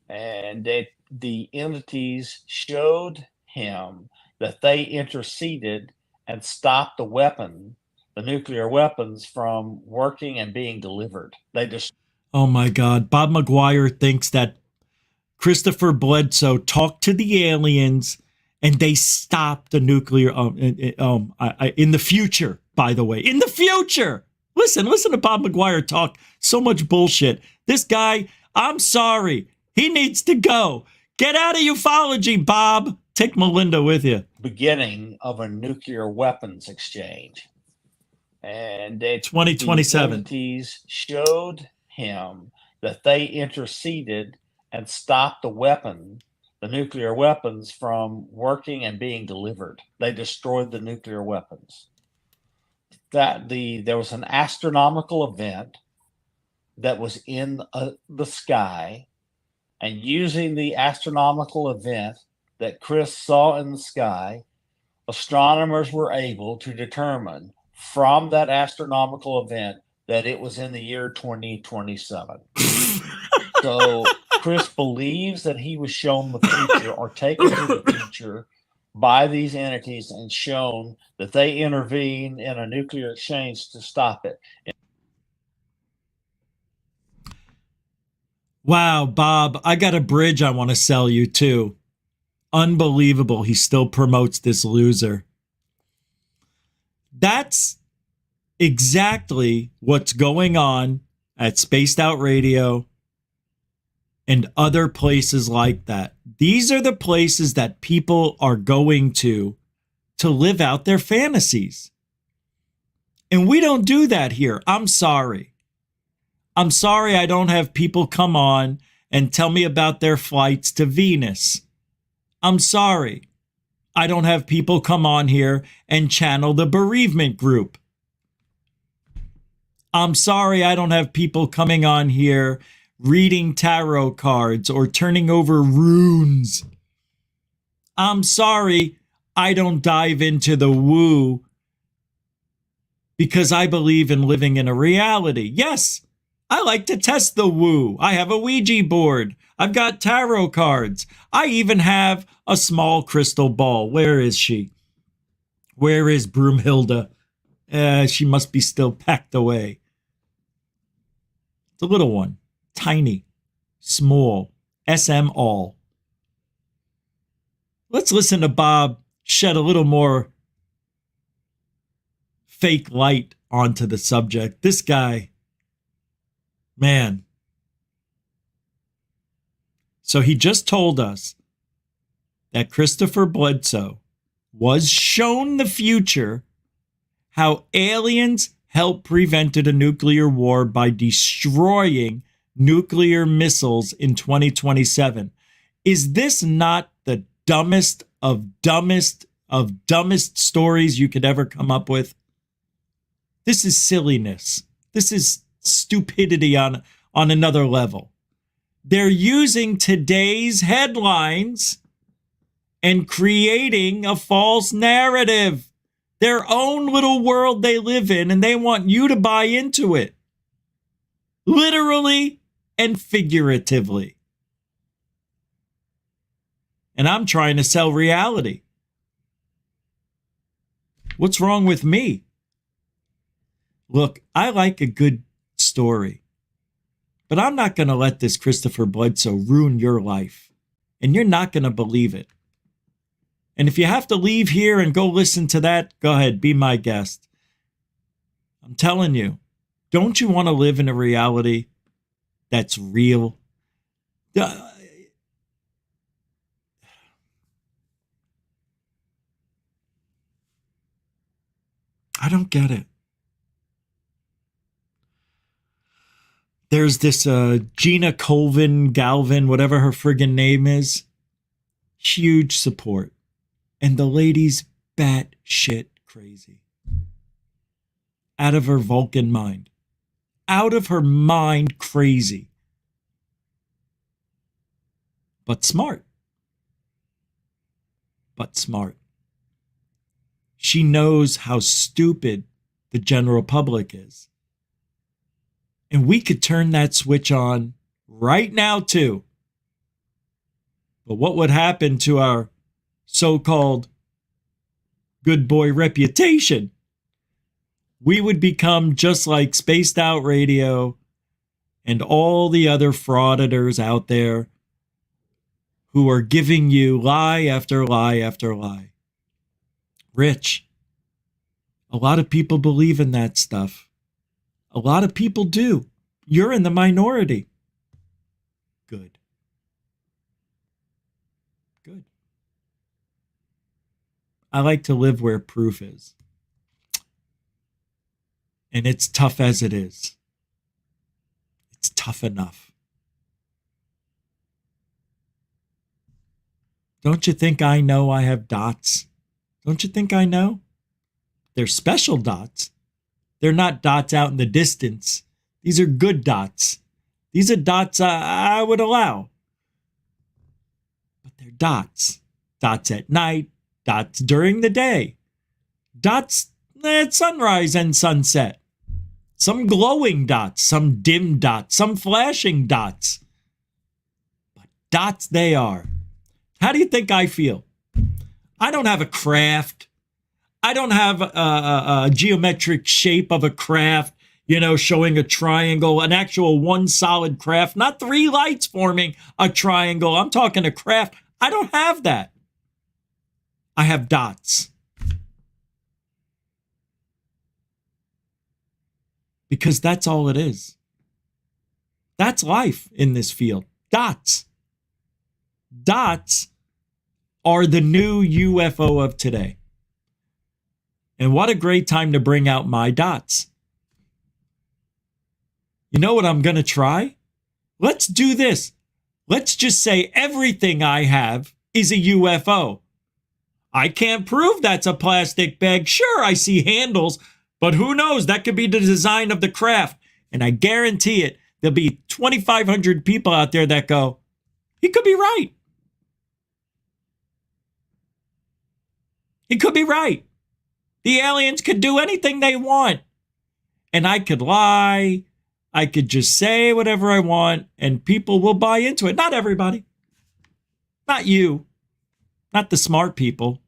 And the entities showed him that they interceded and stopped the nuclear weapons from working and being delivered. They just. Oh my God. Bob McGuire thinks that Christopher Bledsoe talked to the aliens and they stopped the nuclear in the future, by the way. In the future. Listen to Bob McGuire talk so much bullshit. This guy, I'm sorry. He needs to go. Get out of ufology, Bob. Take Melinda with you. Beginning of a nuclear weapons exchange. And 2027. The entities showed him that they interceded and stopped the nuclear weapons from working and being delivered. They destroyed the nuclear weapons. There was an astronomical event that was in the sky, and using the astronomical event that Chris saw in the sky, astronomers were able to determine from that astronomical event that it was in the year 2027. So Chris believes that he was shown the future or taken to the future by these entities and shown that they intervened in a nuclear exchange to stop it. Wow, Bob, I got a bridge I want to sell you too. Unbelievable. He still promotes this loser. That's exactly what's going on at Spaced Out Radio and other places like that. These are the places that people are going to live out their fantasies. And we don't do that here. I'm sorry. I'm sorry I don't have people come on and tell me about their flights to Venus. I'm sorry I don't have people come on here and channel the bereavement group. I'm sorry I don't have people coming on here reading tarot cards or turning over runes. I'm sorry I don't dive into the woo because I believe in living in a reality. Yes, I like to test the woo. I have a Ouija board. I've got tarot cards. I even have a small crystal ball. Where is she? Where is Broomhilda? She must be still packed away. It's a little one. Tiny. Small. SM all. Let's listen to Bob shed a little more fake light onto the subject. This guy, man. So he just told us that Christopher Bledsoe was shown the future, how aliens helped prevented a nuclear war by destroying nuclear missiles in 2027. Is this not the dumbest of dumbest stories you could ever come up with? This is silliness. This is stupidity on another level. They're using today's headlines and creating a false narrative. Their own little world they live in, and they want you to buy into it. Literally and figuratively. And I'm trying to sell reality. What's wrong with me? Look, I like a good story, but I'm not going to let this Christopher Bledsoe ruin your life, and you're not going to believe it. And if you have to leave here and go listen to that, go ahead, be my guest. I'm telling you, don't you want to live in a reality that's real? I don't get it. There's this Gina Galvin, whatever her friggin' name is. Huge support. And the lady's batshit crazy. Out of her Vulcan mind. Out of her mind crazy. But smart. But smart. She knows how stupid the general public is. And we could turn that switch on right now, too. But what would happen to our so-called good boy reputation? We would become just like Spaced Out Radio and all the other frauditors out there who are giving you lie after lie after lie. Rich, a lot of people believe in that stuff. A lot of people do. You're in the minority. Good. Good. I like to live where proof is. And it's tough as it is. It's tough enough. Don't you think I know I have dots? Don't you think I know? They're special dots. They're not dots out in the distance. These are good dots. These are dots I would allow. But they're dots. Dots at night. Dots during the day. Dots at sunrise and sunset. Some glowing dots. Some dim dots. Some flashing dots. But dots they are. How do you think I feel? I don't have a craft. I don't have a geometric shape of a craft, showing a triangle, an actual one solid craft, not three lights forming a triangle. I'm talking a craft. I don't have that. I have dots. Because that's all it is. That's life in this field. Dots. Dots are the new UFO of today. And what a great time to bring out my dots. You know what I'm going to try? Let's do this. Let's just say everything I have is a UFO. I can't prove that's a plastic bag. Sure, I see handles, but who knows? That could be the design of the craft. And I guarantee it, there'll be 2,500 people out there that go, he could be right. He could be right. The aliens could do anything they want. And I could lie. I could just say whatever I want, and people will buy into it. Not everybody. Not you. Not the smart people.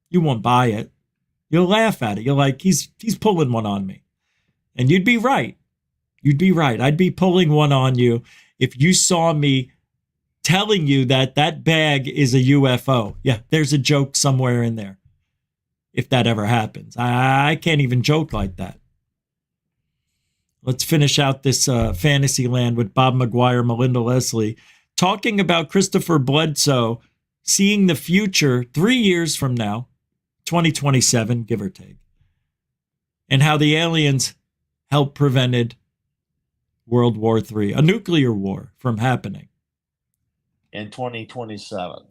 You won't buy it. You'll laugh at it. You're like, he's pulling one on me. And you'd be right. You'd be right. I'd be pulling one on you if you saw me telling you that that bag is a UFO. Yeah, there's a joke somewhere in there. If that ever happens. I can't even joke like that. Let's finish out this fantasy land with Bob McGuire, Melinda Leslie, talking about Christopher Bledsoe seeing the future 3 years from now, 2027, give or take, and how the aliens helped prevented World War III, a nuclear war, from happening. In 2027.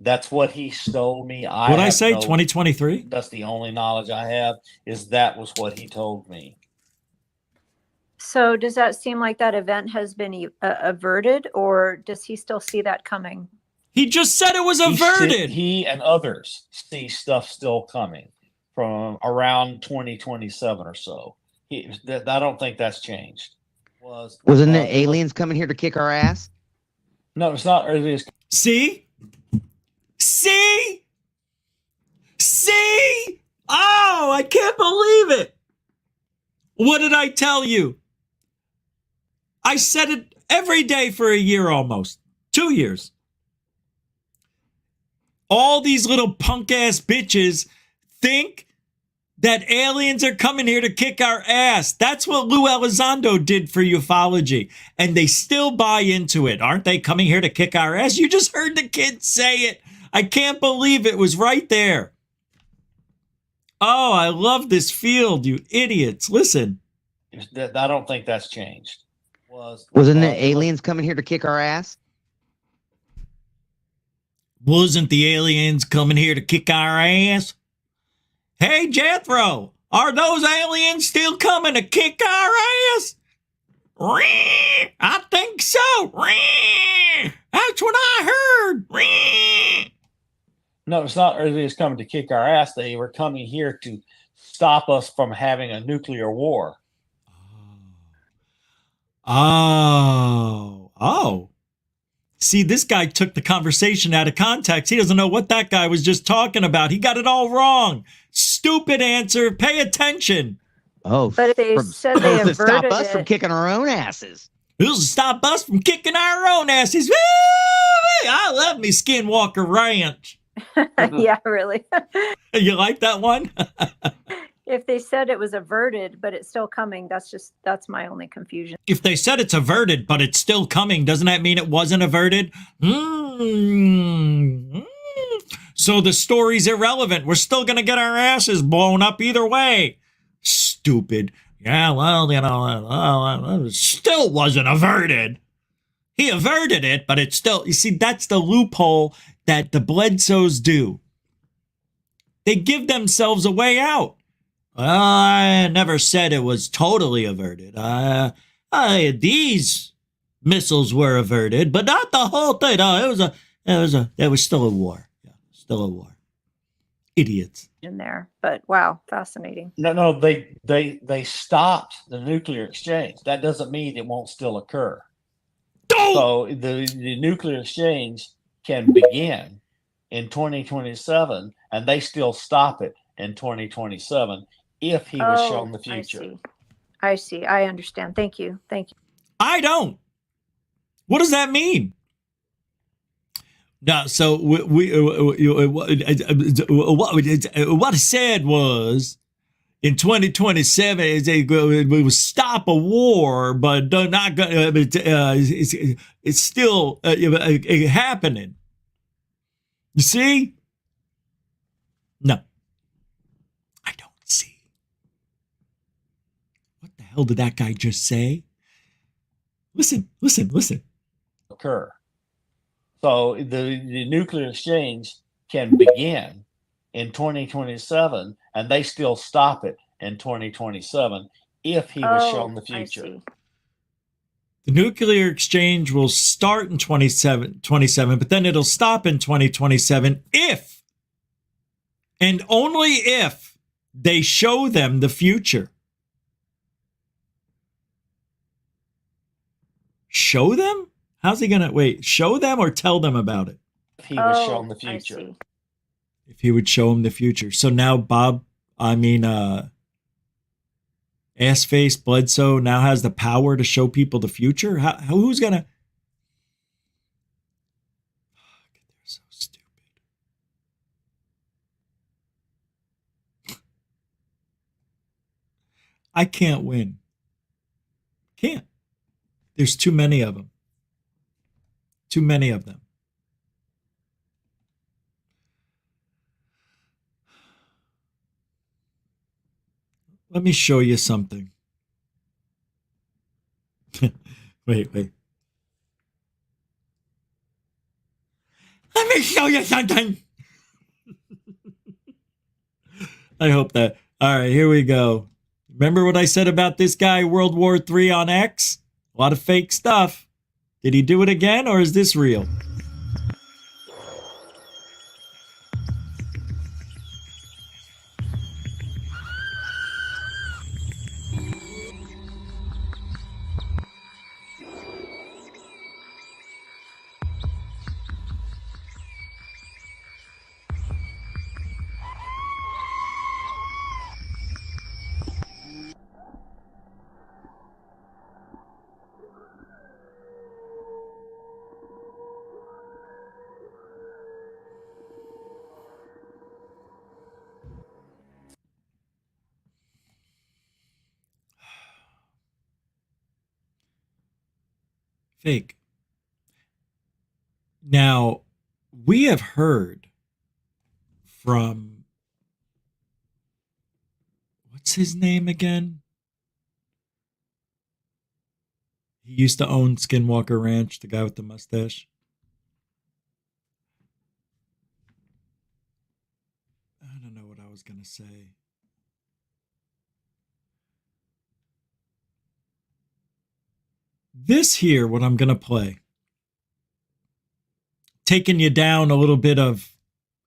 That's what he told me. What I say, 2023? That's the only knowledge I have, is that was what he told me. So does that seem like that event has been averted, or does he still see that coming? He just said it was averted. He and others see stuff still coming from around 2027 or so. I don't think that's changed. Wasn't it aliens coming here to kick our ass? No, it's not. See? Oh, I can't believe it. What did I tell you? I said it every day for a year almost. 2 years. All these little punk ass bitches think that aliens are coming here to kick our ass. That's what Lou Elizondo did for ufology. And they still buy into it. Aren't they coming here to kick our ass? You just heard the kid say it. I can't believe it was right there. Oh, I love this field, you idiots. Listen. I don't think that's changed. Wasn't it aliens coming here to kick our ass? Wasn't the aliens coming here to kick our ass? Hey, Jethro, are those aliens still coming to kick our ass? I think so. That's what I heard. No, it's not aliens coming to kick our ass. They were coming here to stop us from having a nuclear war. Oh. See, this guy took the conversation out of context. He doesn't know what that guy was just talking about. He got it all wrong. Stupid answer. Pay attention. Oh, but if they said they averted stop us from kicking our own asses. It'll stop us from kicking our own asses. Woo! I love me Skinwalker Ranch. Yeah, really. You like that one? If they said it was averted, but it's still coming, that's my only confusion. If they said it's averted, but it's still coming, doesn't that mean it wasn't averted? So the story's irrelevant. We're still going to get our asses blown up either way. Stupid. Yeah, well, it still wasn't averted. He averted it, but it's still, you see, that's the loophole that the Bledsoes do. They give themselves a way out. I never said it was totally averted. These missiles were averted, but not the whole thing. No, there was still a war. Yeah, still a war. Idiots. In there, but wow, fascinating. No, they stopped the nuclear exchange. That doesn't mean it won't still occur. So the nuclear exchange can begin in 2027, and they still stop it in 2027 if he was shown the future. I see. I understand. Thank you. I don't. What does that mean? No, so what I said was in 2027 we will stop a war, but they're not going. It's still happening. You see? No, I don't see. What the hell did that guy just say? Listen. Occur. So the nuclear exchange can begin in 2027, and they still stop it in 2027 if he was shown the future. The nuclear exchange will start in 2027, but then it'll stop in 2027 if, and only if, they show them the future. Show them? How's he going to, show them or tell them about it? If he was shown the future. If he would show him the future. So now ass-face Bledsoe now has the power to show people the future? Who's going to? They're so stupid. I can't win. Can't. There's too many of them. Too many of them. Let me show you something. Wait. Let me show you something. I hope that. All right, here we go. Remember what I said about this guy, World War III on X? A lot of fake stuff. Did he do it again, or is this real? Fake. Now, we have heard from what's his name again? He used to own Skinwalker Ranch, the guy with the mustache. I don't know what I was going to say. This here, what I'm going to play, taking you down a little bit of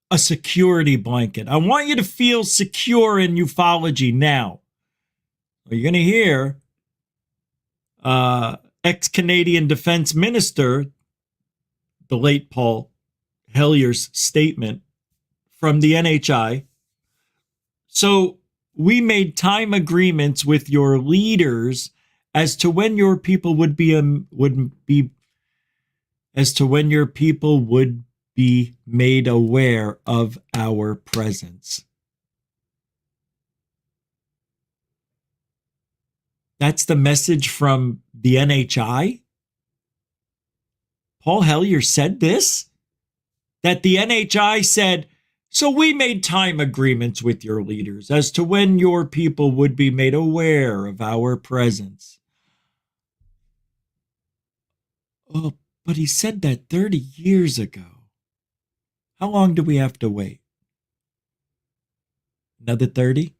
a security blanket. I want you to feel secure in ufology now. You're going to hear ex-Canadian Defense Minister, the late Paul Hellier's statement from the NHI. So we made time agreements with your leaders as to when your people would be made aware of our presence. That's the message from the NHI? Paul Hellyer said this? That the NHI said, so we made time agreements with your leaders as to when your people would be made aware of our presence. Oh, but he said that 30 years ago. How long do we have to wait? Another 30?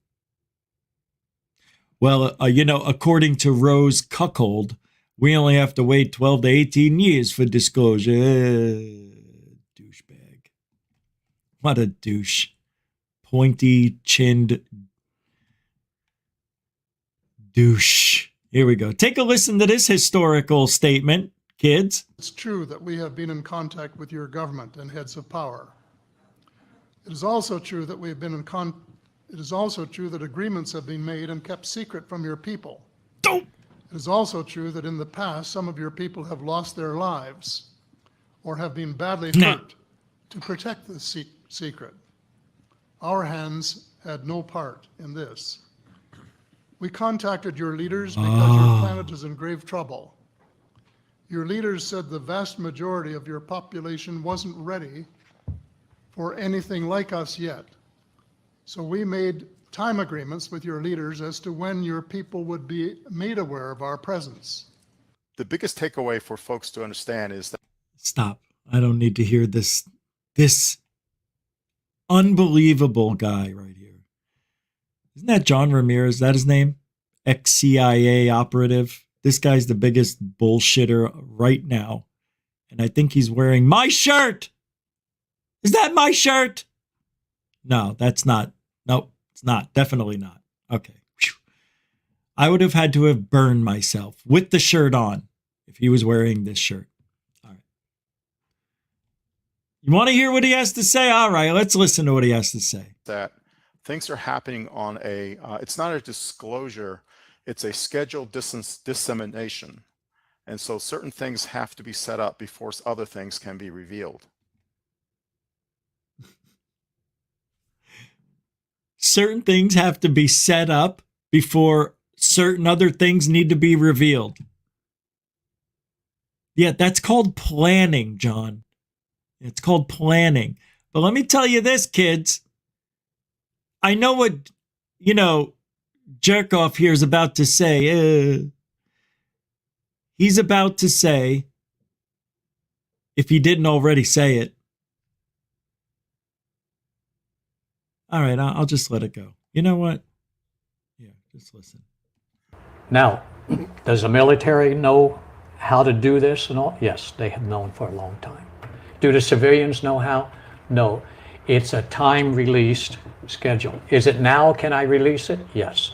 Well, according to Rose Cuckold, we only have to wait 12 to 18 years for disclosure. Douchebag. What a douche. Pointy-chinned douche. Here we go. Take a listen to this historical statement, kids. It's true that we have been in contact with your government and heads of power. It is also true that we have been It is also true that agreements have been made and kept secret from your people. It is also true that in the past, some of your people have lost their lives or have been badly hurt to protect the secret. Our hands had no part in this. We contacted your leaders because your planet is in grave trouble. Your leaders said the vast majority of your population wasn't ready for anything like us yet. So we made time agreements with your leaders as to when your people would be made aware of our presence. The biggest takeaway for folks to understand is that... Stop. I don't need to hear this unbelievable guy right here. Isn't that John Ramirez? Is that his name? Ex-CIA operative. This guy's the biggest bullshitter right now. And I think he's wearing my shirt. Is that my shirt? No, that's not. Nope, it's not. Definitely not. Okay. Whew. I would have had to have burned myself with the shirt on if he was wearing this shirt. All right. You want to hear what he has to say? All right, let's listen to what he has to say. That things are happening on it's not a disclosure, it's a scheduled dissemination. And so certain things have to be set up before other things can be revealed. Certain things have to be set up before certain other things need to be revealed. Yeah, that's called planning, John. It's called planning. But let me tell you this, kids. I know what, Jerkoff here is about to say. He's about to say, if he didn't already say it, all right, I'll just let it go. You know what? Yeah, just listen. Now, does the military know how to do this and all? Yes, they have known for a long time. Do the civilians know how? No. It's a time-released schedule. Is it now? Can I release it? Yes.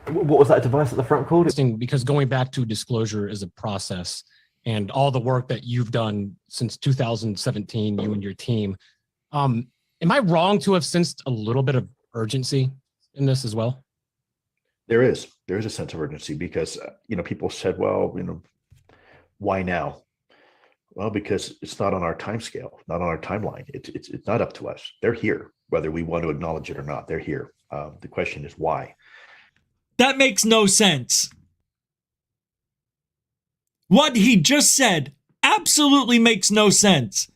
What was that device at the front called? Because going back to disclosure is a process, and all the work that you've done since 2017, you and your team, am I wrong to have sensed a little bit of urgency in this as well? There is a sense of urgency because, people said, well, why now? Well, because it's not on our time scale, not on our timeline. It's not up to us. They're here, whether we want to acknowledge it or not. They're here. The question is why. That makes no sense. What he just said absolutely makes no sense.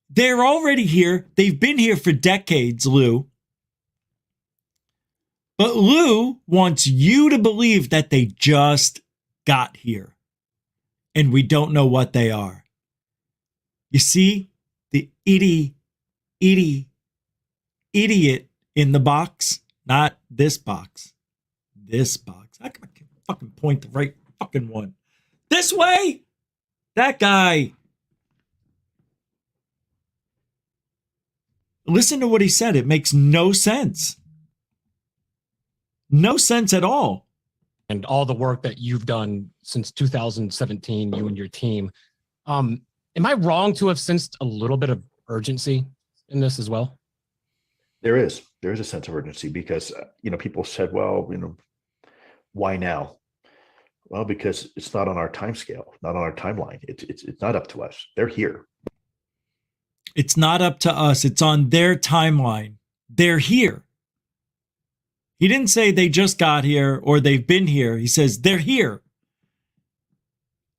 They're already here. They've been here for decades, Lou. But Lou wants you to believe that they just got here and we don't know what they are. You see the idiot in the box? Not this box. This box. I can fucking point the right fucking one. This way? That guy. Listen to what he said. It makes no sense. No sense at all. And all the work that you've done since 2017, you and your team. Am I wrong to have sensed a little bit of urgency in this as well? There is a sense of urgency because, people said, well, why now? Well, because it's not on our time scale, not on our timeline. It's not up to us. They're here. It's not up to us. It's on their timeline. They're here. He didn't say they just got here or they've been here. He says they're here.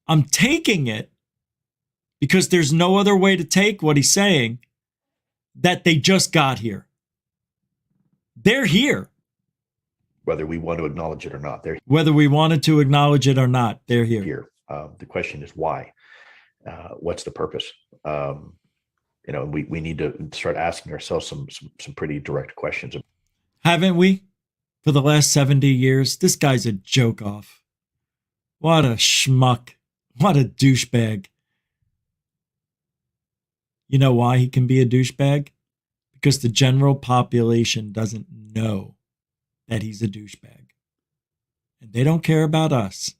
I'm taking it because there's no other way to take what he's saying, that they just got here. They're here. Whether we want to acknowledge it or not, they're Whether we wanted to acknowledge it or not, they're here. The question is why? What's the purpose? We need to start asking ourselves some pretty direct questions. Haven't we? For the last 70 years, this guy's a joke off. What a schmuck. What a douchebag. You know why he can be a douchebag? Because the general population doesn't know that he's a douchebag. And they don't care about us.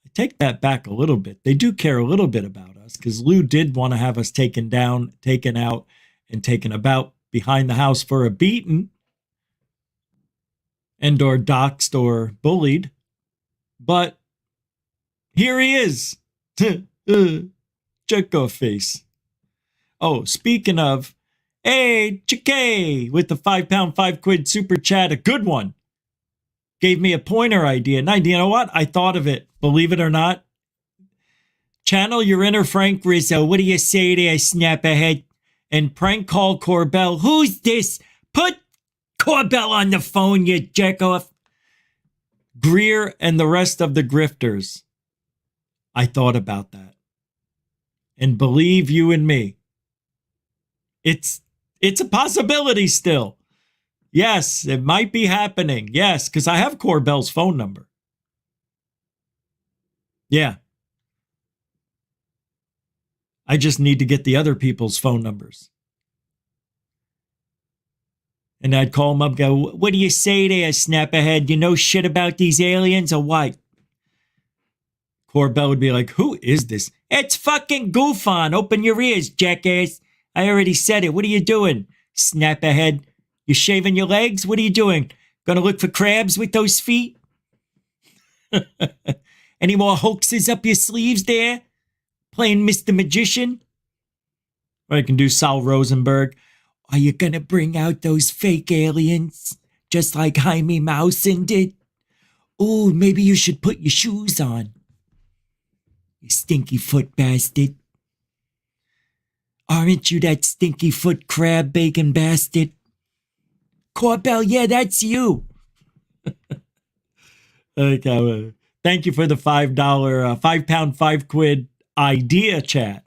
I take that back a little bit. They do care a little bit about us because Lou did want to have us taken down, taken out, and taken about behind the house for a beating and or doxed or bullied. But here he is. Check off face. Oh, speaking of, hey, Chickay with the £5, £5 super chat, a good one. Gave me a pointer idea. And you know what? I thought of it. Believe it or not. Channel your inner Frank Rizzo. What do you say there, snap ahead? And prank call Corbell. Who's this? Put Corbell on the phone, you jerk off. Greer and the rest of the grifters. I thought about that. And believe you and me, it's a possibility still. Yes, it might be happening. Yes, because I have Corbell's phone number. Yeah. I just need to get the other people's phone numbers. And I'd call him up and go, what do you say there, snap ahead? You know shit about these aliens or what? Corbell would be like, who is this? It's fucking Goofon. Open your ears, jackass. I already said it. What are you doing? Snap ahead. You shaving your legs? What are you doing? Gonna look for crabs with those feet? Any more hoaxes up your sleeves there? Playing Mr. Magician? Or I can do Sal Rosenberg. Are you gonna bring out those fake aliens? Just like Jaime Maussan did? Oh, maybe you should put your shoes on. You stinky foot bastard. Aren't you that stinky foot crab bacon bastard? Corbell, yeah, that's you. Okay, thank you for the £5, £5, £5 idea chat.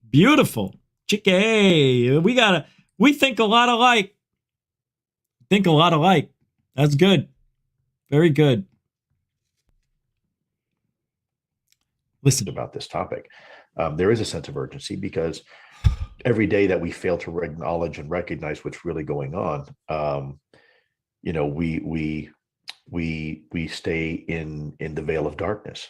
Beautiful. Chicky. We think a lot alike. Think a lot alike. That's good. Very good. Listen about this topic. There is a sense of urgency because every day that we fail to acknowledge and recognize what's really going on, we stay in the veil of darkness.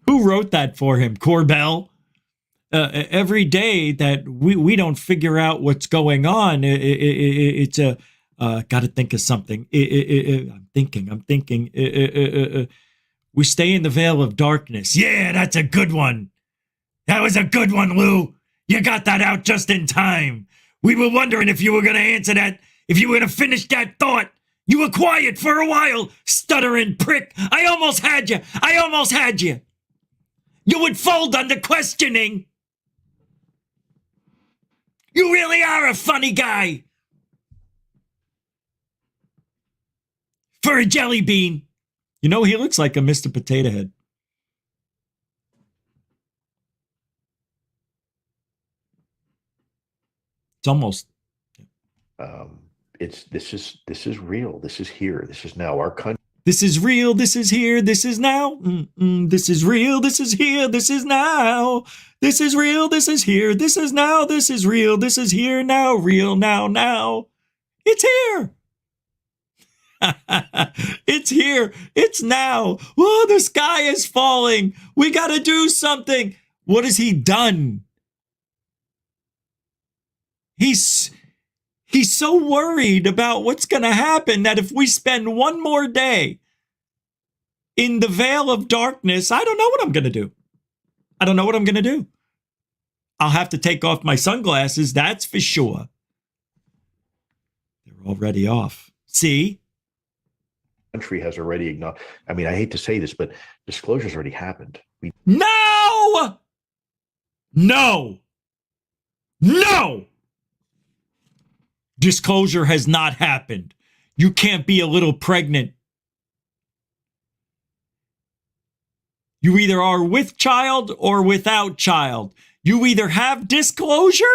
Who wrote that for him? Corbell? Every day that we don't figure out what's going on, it's a got to think of something. I'm thinking. We stay in the veil of darkness. Yeah, that's a good one. That was a good one, Lou. You got that out just in time. We were wondering if you were going to answer that, if you were going to finish that thought. You were quiet for a while, stuttering prick. I almost had you. You would fold under questioning. You really are a funny guy. For a jelly bean. You know, he looks like a Mr. Potato Head. It's almost. This is real. This is here. This is now. Our country. This is real. This is here. This is now. This is real. This is here. This is now. This is real. This is here. This is now. This is real. This is here now. Real now. Now. It's here. It's here. It's now. Oh, the sky is falling. We got to do something. What has he done? He's so worried about what's going to happen that if we spend one more day in the veil of darkness, I don't know what I'm going to do. I don't know what I'm going to do. I'll have to take off my sunglasses, that's for sure. They're already off. See? Country has already acknowledged. I mean, I hate to say this, but disclosure's already happened. No! No! No! Disclosure has not happened. You can't be a little pregnant. You either are with child or without child. You either have disclosure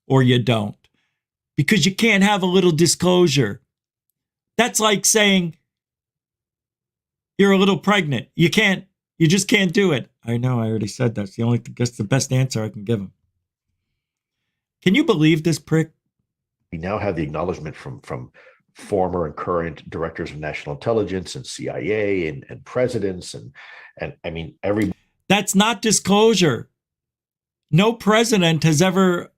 or you don't. Because you can't have a little disclosure. That's like saying you're a little pregnant. You just can't do it. I know, I already said that. That's the best answer I can give him. Can you believe this prick? We now have the acknowledgement from former and current directors of national intelligence and CIA and presidents and I mean every. That's not disclosure. No president has ever.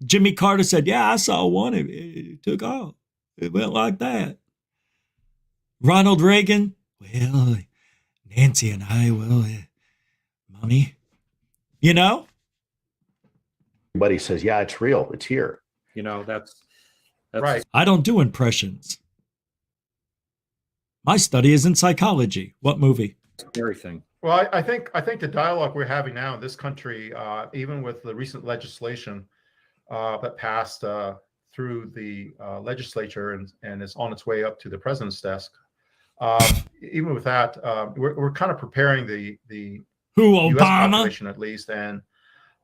Jimmy Carter said, "Yeah, I saw one. It took off. It went like that." Ronald Reagan, well, Nancy and I, mommy, you know. Everybody says, "Yeah, it's real. It's here." You know, that's right. I don't do impressions. My study is in psychology. What movie? Scary thing. Well, I think the dialogue we're having now in this country, even with the recent legislation that passed through the legislature and is on its way up to the president's desk, even with that, we're kind of preparing the U.S. population at least, and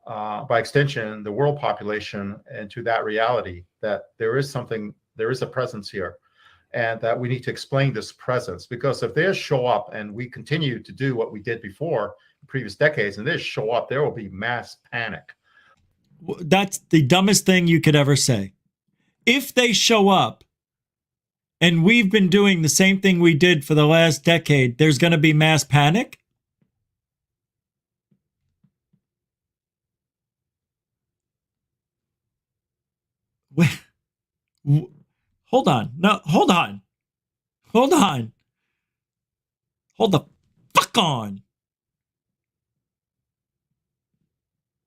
by extension, the world population into that reality that there is a presence here, and that we need to explain this presence. Because if they show up and we continue to do what we did before in previous decades, and they show up, there will be mass panic. That's the dumbest thing you could ever say. If they show up and we've been doing the same thing we did for the last decade, there's going to be mass panic? Hold on. No, hold on. Hold on. Hold the fuck on.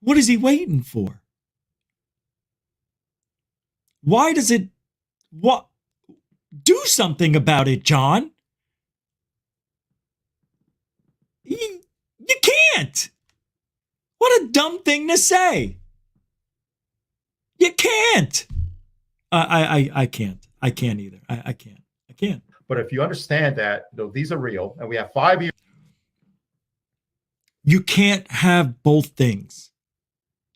What is he waiting for? Why does it... What? Do something about it, John. You can't. What a dumb thing to say. You can't. I can't. I can't either. I can't. I can't. But if you understand that, though, these are real, and we have 5 years. You can't have both things.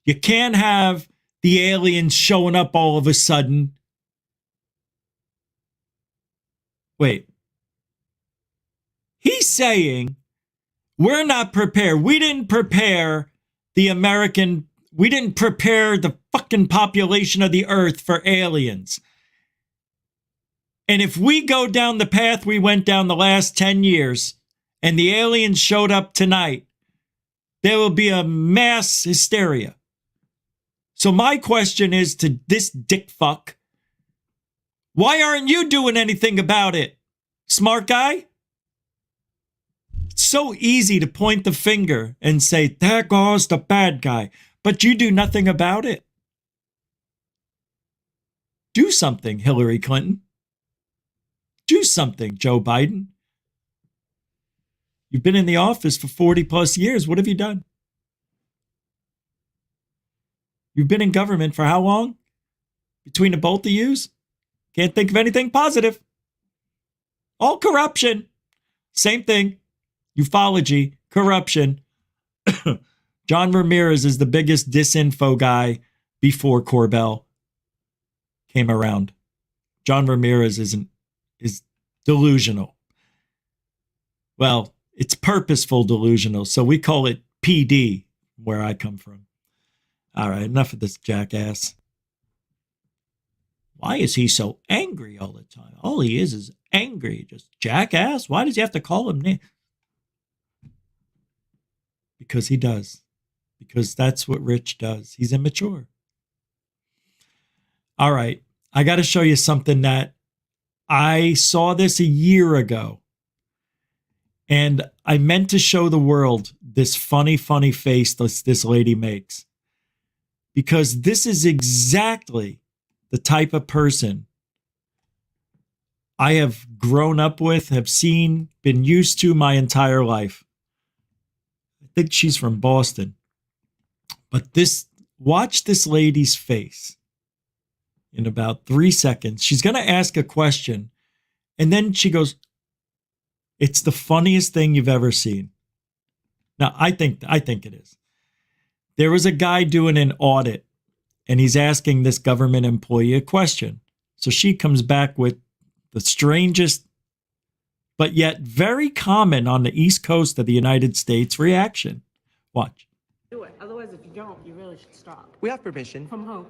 You can't have the aliens showing up all of a sudden. Wait. He's saying we're not prepared. We didn't prepare the American. We didn't prepare the fucking population of the earth for aliens. And if we go down the path we went down the last 10 years and the aliens showed up tonight, there will be a mass hysteria. So my question is to this dick fuck, why aren't you doing anything about it? Smart guy? It's so easy to point the finger and say, there goes the bad guy. But you do nothing about it. Do something, Hillary Clinton. Do something, Joe Biden. You've been in the office for 40 plus years. What have you done? You've been in government for how long? Between the both of yous? Can't think of anything positive. All corruption. Same thing. Ufology, corruption. John Ramirez is the biggest disinfo guy before Corbell came around. John Ramirez is delusional. Well, it's purposeful delusional, so we call it PD, where I come from. All right, enough of this jackass. Why is he so angry all the time? All he is angry. Just jackass? Why does he have to call him name? Because he does. Because that's what Rich does. He's immature. All right, I got to show you something that I saw this a year ago. And I meant to show the world this funny, funny face this lady makes. Because this is exactly the type of person I have grown up with, have seen, been used to my entire life. I think she's from Boston. But watch this lady's face in about 3 seconds. She's going to ask a question, and then she goes, "It's the funniest thing you've ever seen." Now, I think it is. There was a guy doing an audit, and he's asking this government employee a question. So she comes back with the strangest, but yet very common on the East Coast of the United States reaction. Watch. Do it. Otherwise, if you don't, you really should stop. We have permission. From who?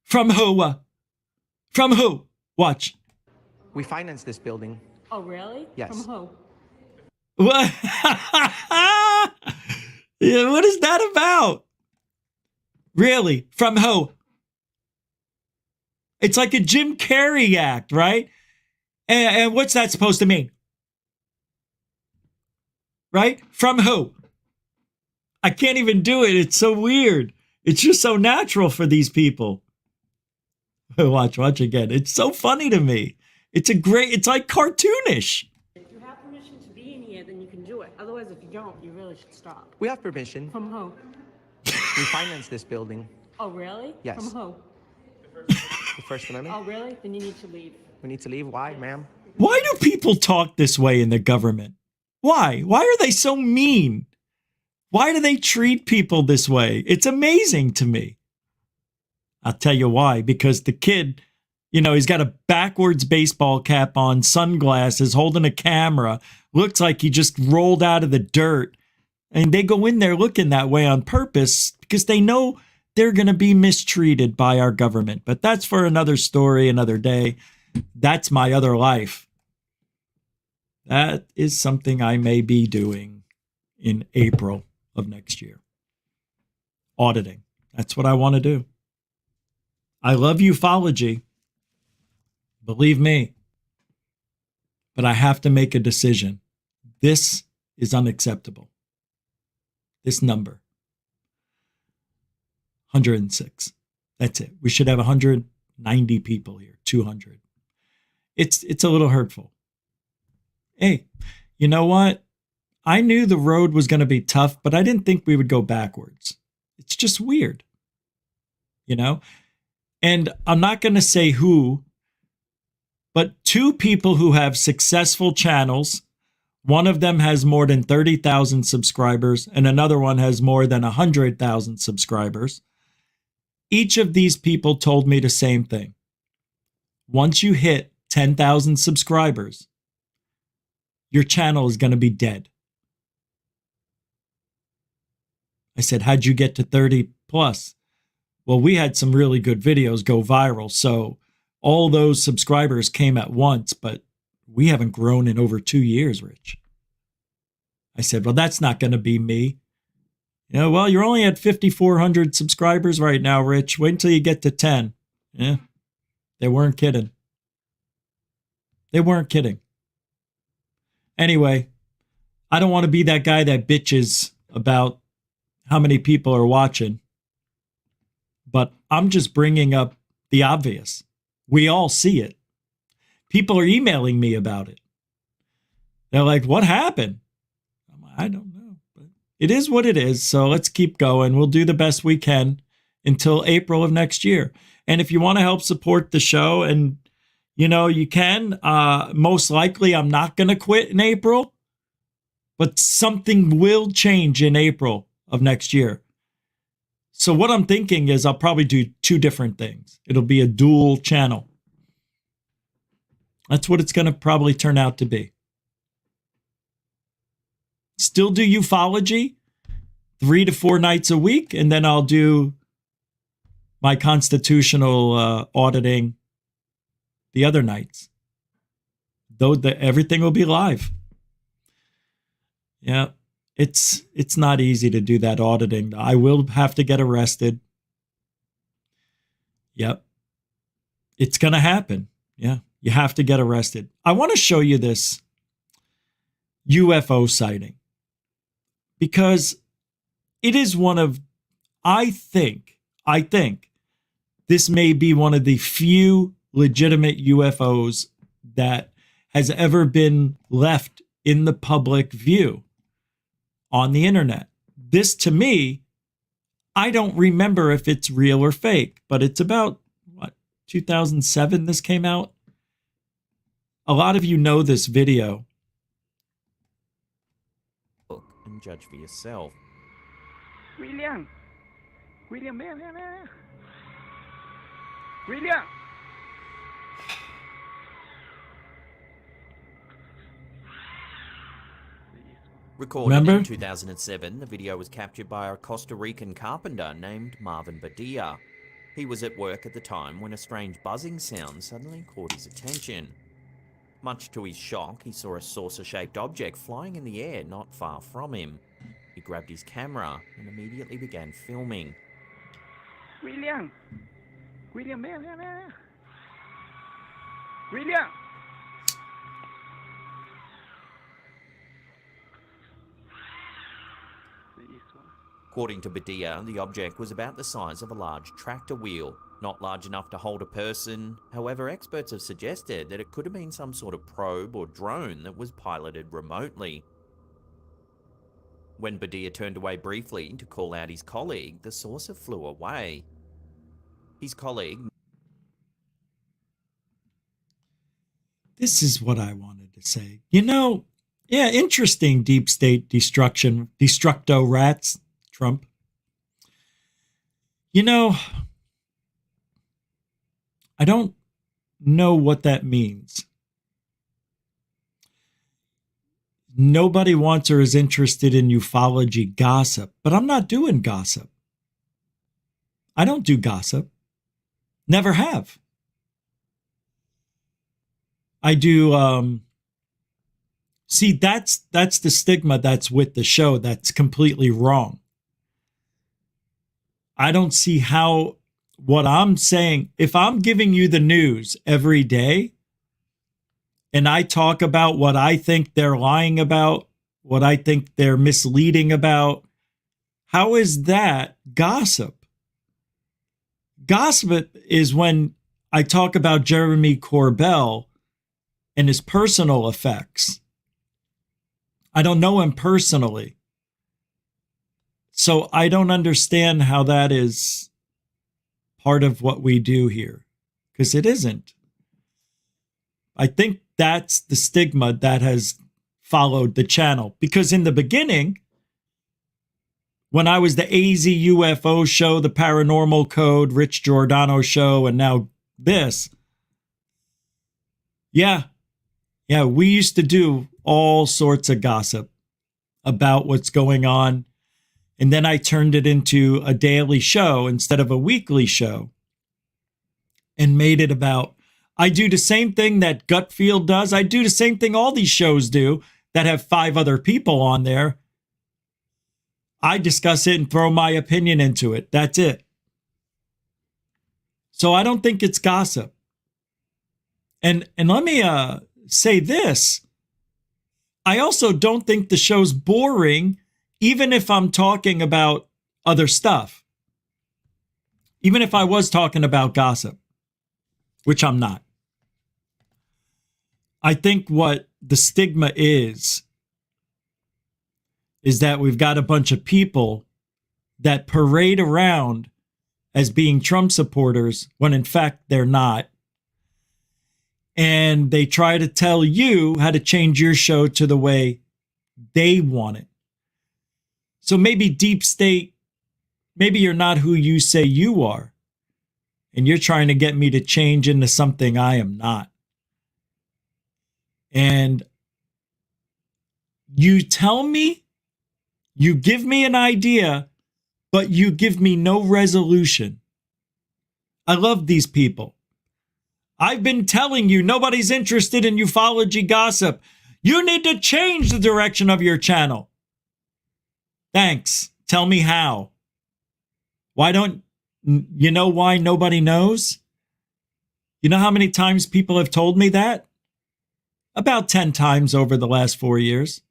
From who? From who? Watch. We finance this building. Oh, really? Yes. From who? What? Yeah, what is that about? Really? From who? It's like a Jim Carrey act, right? And what's that supposed to mean? Right? From who? I can't even do it. It's so weird. It's just so natural for these people. Watch again. It's so funny to me. It's like cartoonish. If you have permission to be in here, then you can do it. Otherwise, if you don't, you really should stop. We have permission. From who? We finance this building. Oh, really? Yes. From who? The First Amendment. Oh, really? Then you need to leave. We need to leave. Why, ma'am? Why do people talk this way in the government? Why? Why are they so mean? Why do they treat people this way? It's amazing to me. I'll tell you why. Because the kid, he's got a backwards baseball cap on, sunglasses, holding a camera, looks like he just rolled out of the dirt. And they go in there looking that way on purpose because they know they're going to be mistreated by our government. But that's for another story, another day. That's my other life. That is something I may be doing in April of next year. Auditing. That's what I want to do. I love ufology. Believe me. But I have to make a decision. This is unacceptable. This number. 106. That's it. We should have 190 people here. 200. It's a little hurtful. Hey, you know what? I knew the road was going to be tough, but I didn't think we would go backwards. It's just weird. And I'm not going to say who, but 2 people who have successful channels. One of them has more than 30,000 subscribers, and another one has more than 100,000 subscribers. Each of these people told me the same thing. Once you hit 10,000 subscribers, your channel is going to be dead. I said, how'd you get to 30 plus? Well, we had some really good videos go viral, so all those subscribers came at once, but we haven't grown in over 2 years, Rich. I said, well, that's not going to be me. Well, you're only at 5,400 subscribers right now, Rich. Wait until you get to 10. Yeah, they weren't kidding. They weren't kidding. Anyway, I don't want to be that guy that bitches about how many people are watching, but I'm just bringing up the obvious. We all see it. People are emailing me about it. They're like, what happened? I'm like, I don't know, but it is what it is. So let's keep going. We'll do the best we can until April of next year. And if you want to help support the show, and you can, most likely I'm not going to quit in April, but something will change in April of next year. So what I'm thinking is I'll probably do 2 different things. It'll be a dual channel. That's what it's going to probably turn out to be. Still do ufology 3 to 4 nights a week, and then I'll do my constitutional auditing the other nights. Though everything will be live. Yeah, it's not easy to do that auditing. I will have to get arrested. Yep. It's going to happen. Yeah, you have to get arrested. I want to show you this UFO sighting because it is one of, I think this may be one of the few legitimate UFOs that has ever been left in the public view on the internet. This, to me, I don't remember if it's real or fake, but it's about, 2007 this came out? A lot of you know this video. Look and judge for yourself. William, William. Recorded Remember? in 2007, the video was captured by a Costa Rican carpenter named Marvin Badia. He was at work at the time when a strange buzzing sound suddenly caught his attention. Much to his shock, he saw a saucer-shaped object flying in the air not far from him. He grabbed his camera and immediately began filming. William, William. According to Badia, the object was about the size of a large tractor wheel, not large enough to hold a person. However, experts have suggested that it could have been some sort of probe or drone that was piloted remotely. When Badia turned away briefly to call out his colleague, the saucer flew away. His colleague... This is what I wanted to say. Yeah, interesting deep state destructo rats, Trump. I don't know what that means. Nobody wants or is interested in ufology gossip, but I'm not doing gossip. I don't do gossip. Never have. I do, see, that's the stigma that's with the show. That's completely wrong. I don't see how what I'm saying, if I'm giving you the news every day and I talk about what I think they're lying about, what I think they're misleading about, how is that gossip? Gossip is when I talk about Jeremy Corbell and his personal effects. I don't know him personally. So I don't understand how that is part of what we do here, because it isn't. I think that's the stigma that has followed the channel, because in the beginning, when I was the AZ UFO show, the Paranormal Code, Rich Giordano show, and now this, yeah, we used to do all sorts of gossip about what's going on. And then I turned it into a daily show instead of a weekly show and made it about, I do the same thing that Gutfield does. I do the same thing all these shows do that have 5 other people on there. I discuss it and throw my opinion into it. That's it. So I don't think it's gossip. And let me say this. I also don't think the show's boring, even if I'm talking about other stuff. Even if I was talking about gossip, which I'm not. I think what the stigma is is that we've got a bunch of people that parade around as being Trump supporters when in fact they're not. And they try to tell you how to change your show to the way they want it. So maybe deep state, maybe you're not who you say you are. And you're trying to get me to change into something I am not. And you tell me, you give me an idea, but you give me no resolution. I love these people. I've been telling you nobody's interested in ufology gossip. You need to change the direction of your channel. Thanks. Tell me how. Why don't you know why nobody knows? You know how many times people have told me that? About 10 times over the last 4 years.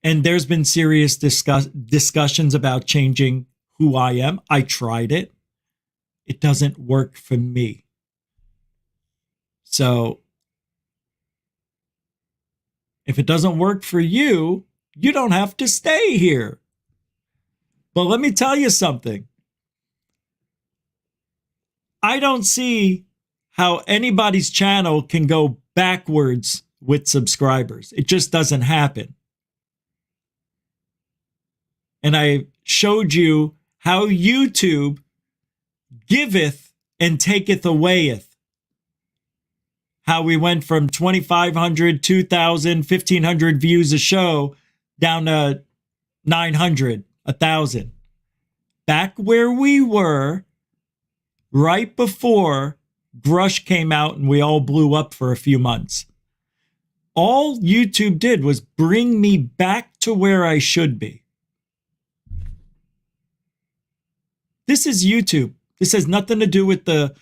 And there's been serious discussions about changing who I am. I tried it. It doesn't work for me. So if it doesn't work for you, you don't have to stay here. But let me tell you something. I don't see how anybody's channel can go backwards with subscribers. It just doesn't happen. And I showed you how YouTube giveth and taketh awayeth. How we went from 2,500, 2,000, 1,500 views a show down to 900, 1,000. Back where we were right before Grusch came out and we all blew up for a few months. All YouTube did was bring me back to where I should be. This is YouTube. This has nothing to do with the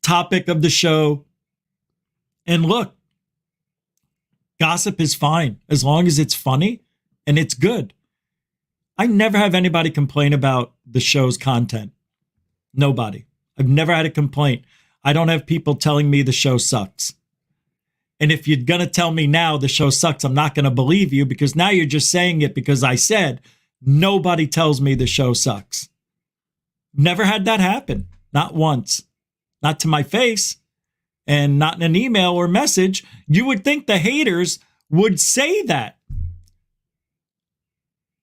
topic of the show. And look, gossip is fine as long as it's funny and it's good. I never have anybody complain about the show's content. Nobody. I've never had a complaint. I don't have people telling me the show sucks. And if you're going to tell me now the show sucks, I'm not going to believe you because now you're just saying it because I said nobody tells me the show sucks. Never had that happen. Not once. Not to my face. And not in an email or message. You would think the haters would say that.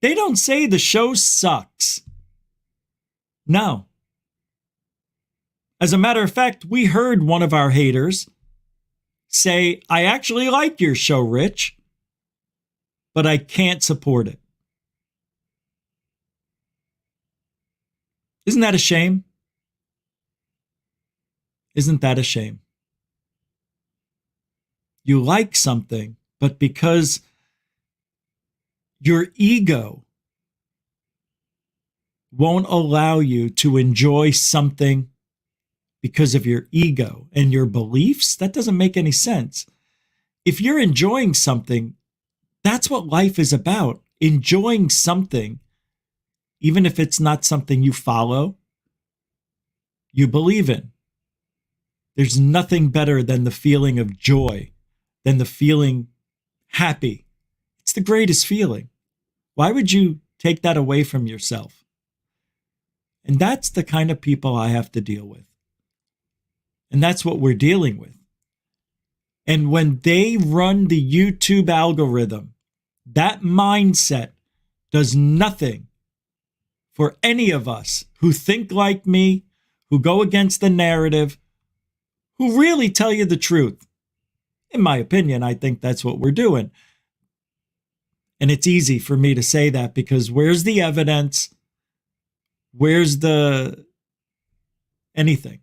They don't say the show sucks. No. As a matter of fact, we heard one of our haters say, I actually like your show, Rich, but I can't support it. Isn't that a shame? Isn't that a shame? You like something, but because your ego won't allow you to enjoy something because of your ego and your beliefs, that doesn't make any sense. If you're enjoying something, that's what life is about. Enjoying something, even if it's not something you follow, you believe in. There's nothing better than the feeling of joy, than the feeling happy. It's the greatest feeling. Why would you take that away from yourself? And that's the kind of people I have to deal with. And that's what we're dealing with. And when they run the YouTube algorithm, that mindset does nothing for any of us who think like me, who go against the narrative, who really tell you the truth. In my opinion, I think that's what we're doing. And it's easy for me to say that because where's the evidence? Where's the anything?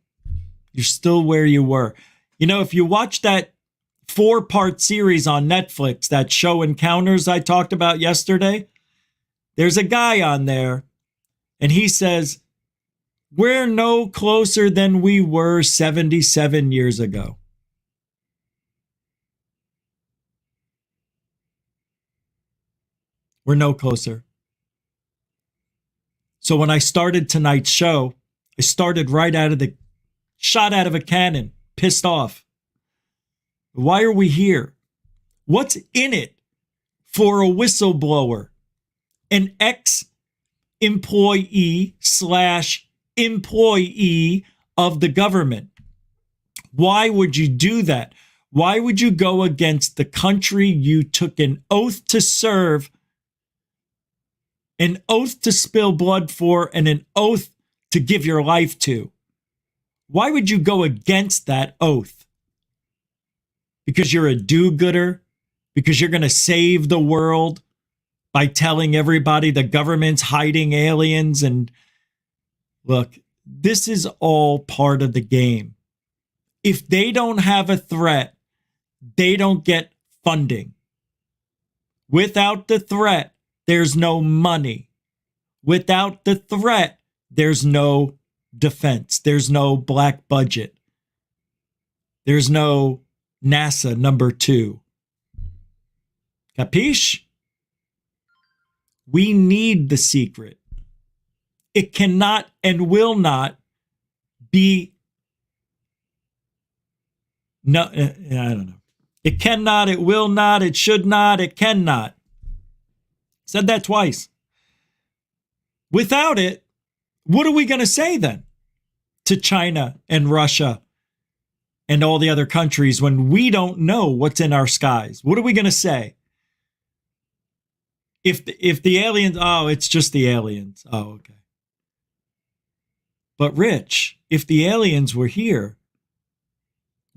You're still where you were. You know, if you watch that 4-part series on Netflix, that show Encounters I talked about yesterday, there's a guy on there and he says, we're no closer than we were 77 years ago. We're no closer. So when I started tonight's show, I started right out of the shot out of a cannon, pissed off. Why are we here? What's in it for a whistleblower, an ex-employee/employee of the government? Why would you do that? Why would you go against the country you took an oath to serve, an oath to spill blood for, and an oath to give your life to? Why would you go against that oath? Because you're a do-gooder? Because you're going to save the world by telling everybody the government's hiding aliens? And look, this is all part of the game. If they don't have a threat, they don't get funding. Without the threat, there's no money. Without the threat, there's no defense. There's no black budget. There's no NASA #2. Capiche? We need the secret. It cannot and will not be. No, I don't know. It cannot, it will not, it should not, it cannot. Said that twice. Without it, what are we going to say then to China and Russia and all the other countries when we don't know what's in our skies? What are we going to say? If the aliens, oh, it's just the aliens. Oh, okay. But Rich, if the aliens were here,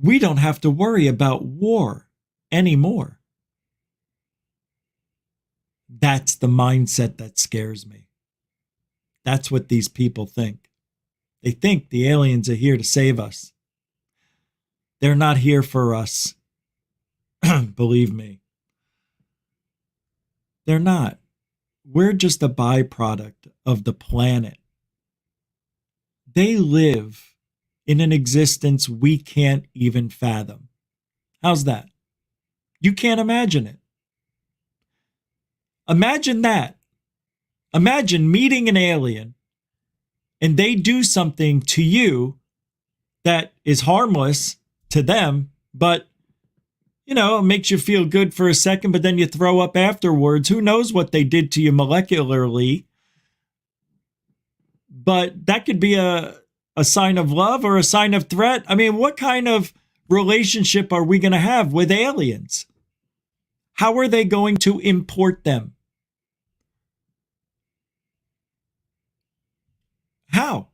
we don't have to worry about war anymore. That's the mindset that scares me. That's what these people think. They think the aliens are here to save us. They're not here for us. Believe me. They're not. We're just a byproduct of the planet. They live in an existence we can't even fathom. How's that? You can't imagine it. Imagine that. Imagine meeting an alien and they do something to you that is harmless to them, but, you know, it makes you feel good for a second, but then you throw up afterwards. Who knows what they did to you molecularly? But that could be a sign of love or a sign of threat. I mean, what kind of relationship are we going to have with aliens? How are they going to import them? How?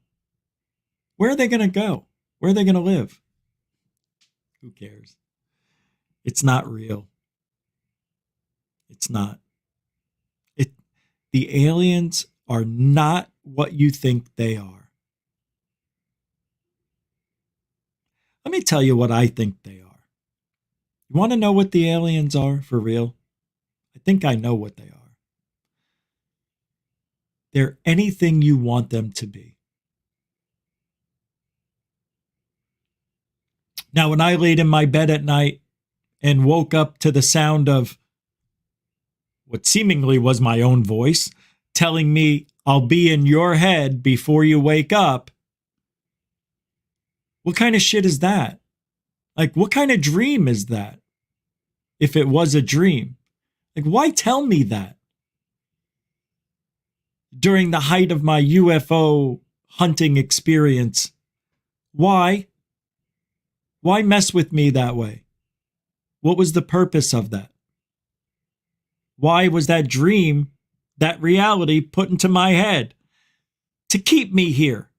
Where are they going to go? Where are they going to live? Who cares? It's not real. It's not. The aliens are not what you think they are. Let me tell you what I think they are. You want to know what the aliens are for real? I think I know what they are. They're anything you want them to be. Now, when I laid in my bed at night and woke up to the sound of what seemingly was my own voice telling me, I'll be in your head before you wake up, what kind of shit is that? Like, what kind of dream is that? If it was a dream. Like, why tell me that? During the height of my UFO hunting experience. Why? Why mess with me that way? What was the purpose of that? Why was that dream, that reality put into my head? To keep me here.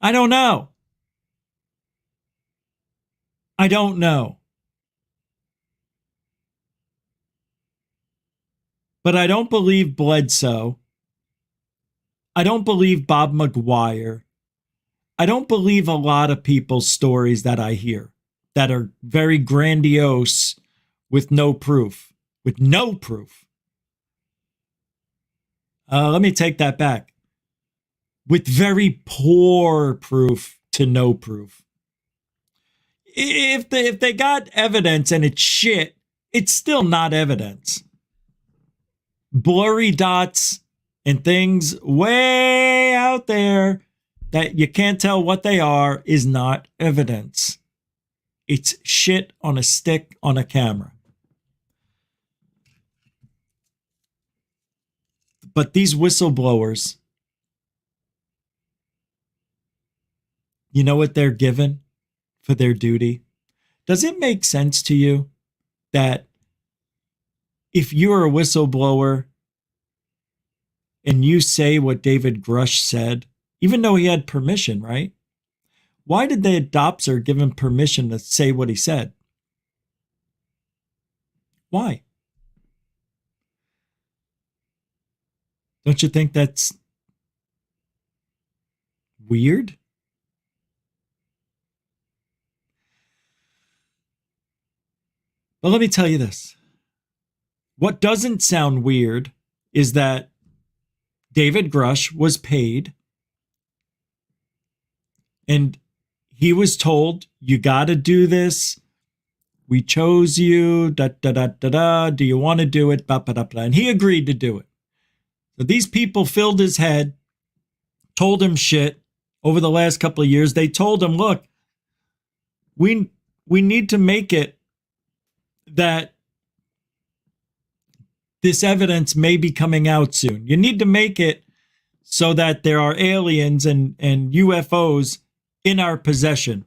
I don't know. I don't know. But I don't believe Bledsoe. I don't believe Bob McGuire. I don't believe a lot of people's stories that I hear that are very grandiose with no proof. With no proof. Let me take that back. With very poor proof to no proof. If they got evidence and it's shit, it's still not evidence. Blurry dots and things way out there that you can't tell what they are is not evidence. It's shit on a stick on a camera. But these whistleblowers, you know what they're given for their duty? Does it make sense to you that if you're a whistleblower and you say what David Grusch said, even though he had permission, right? Why did the adopter give him permission to say what he said? Why? Don't you think that's weird? But let me tell you this. What doesn't sound weird is that David Grusch was paid and he was told, you got to do this. We chose you. Da, da, da, da, da. Do you want to do it? Ba, ba, da, ba, da. And he agreed to do it. So these people filled his head, told him shit over the last couple of years. They told him, look, we need to make it that this evidence may be coming out soon. You need to make it so that there are aliens and UFOs in our possession.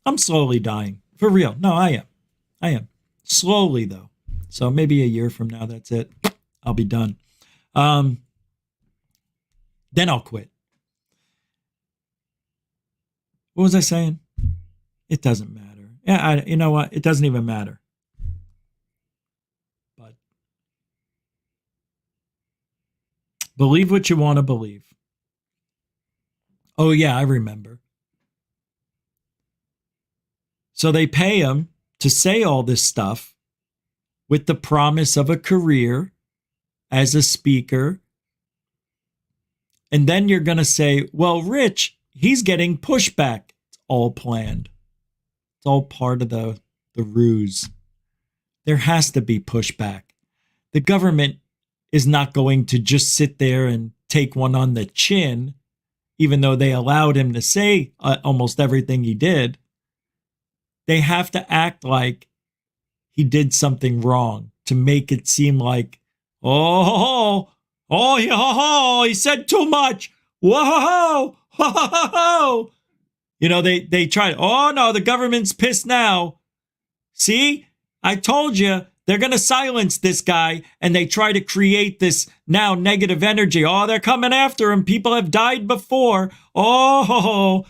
I'm slowly dying. For real. No, I am. I am. Slowly, though. So maybe a year from now, that's it. I'll be done. Then I'll quit. What was I saying? It doesn't matter. Yeah, you know what? It doesn't even matter. But believe what you want to believe. Oh, yeah, I remember. So they pay him to say all this stuff with the promise of a career as a speaker. And then you're going to say, well, Rich, he's getting pushback. It's all planned. It's all part of the ruse. There has to be pushback. The government is not going to just sit there and take one on the chin, even though they allowed him to say almost everything he did. They have to act like he did something wrong to make it seem like, he said too much. Whoa, you know, they try. Oh no, the government's pissed now. See, I told you they're going to silence this guy, and they try to create this now negative energy. Oh, they're coming after him. People have died before. Oh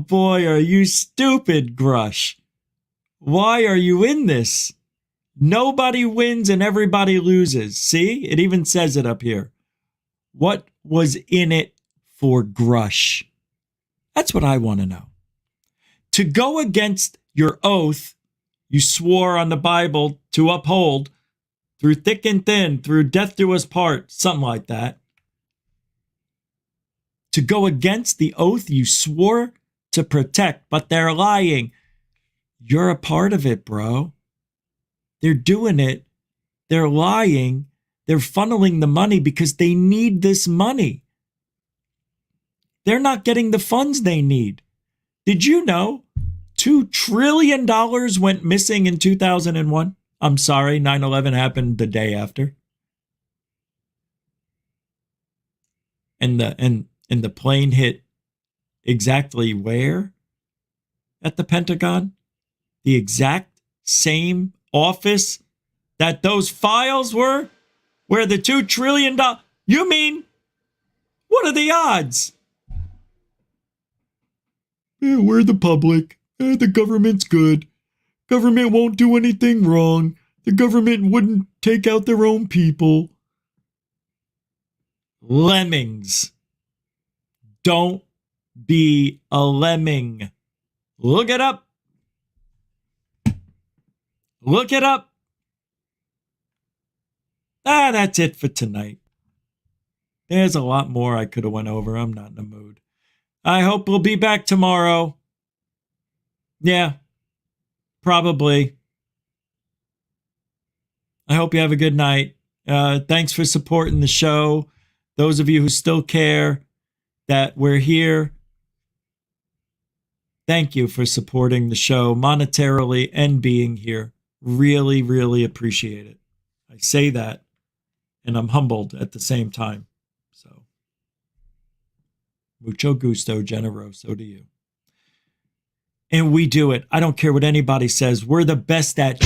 boy, are you stupid, Grusch? Why are you in this? Nobody wins and everybody loses. See, it even says it up here. What was in it for Grusch? That's what I want to know. To go against your oath you swore on the Bible to uphold through thick and thin, through death do us part, something like that. To go against the oath you swore to protect, but they're lying. You're a part of it, bro. They're doing it. They're lying. They're funneling the money because they need this money. They're not getting the funds they need. Did you know $2 trillion went missing in 2001? I'm sorry, 9/11 happened the day after. And the plane hit exactly where? At the Pentagon? The exact same office that those files were? Where the $2 trillion... You mean, what are the odds? We're the public. The government's good. Government won't do anything wrong. The government wouldn't take out their own people. Lemmings. Don't be a lemming. Look it up. Look it up. That's it for tonight. There's a lot more I could have went over. I'm not in the mood. I hope we'll be back tomorrow. Yeah, probably. I hope you have a good night. Thanks for supporting the show. Those of you who still care that we're here, thank you for supporting the show monetarily and being here. Really, really appreciate it. I say that, and I'm humbled at the same time. So, mucho gusto, generoso to you. And we do it. I don't care what anybody says. We're the best at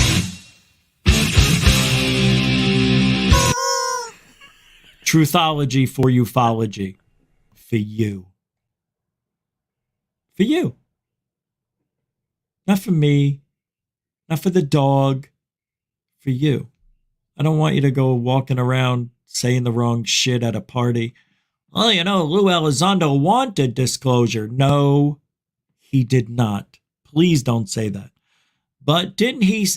truthology for ufology. For you. For you. Not for me. Not for the dog. For you. I don't want you to go walking around saying the wrong shit at a party. Well, you know, Lou Elizondo wanted disclosure. No, he did not. Please don't say that. But didn't he?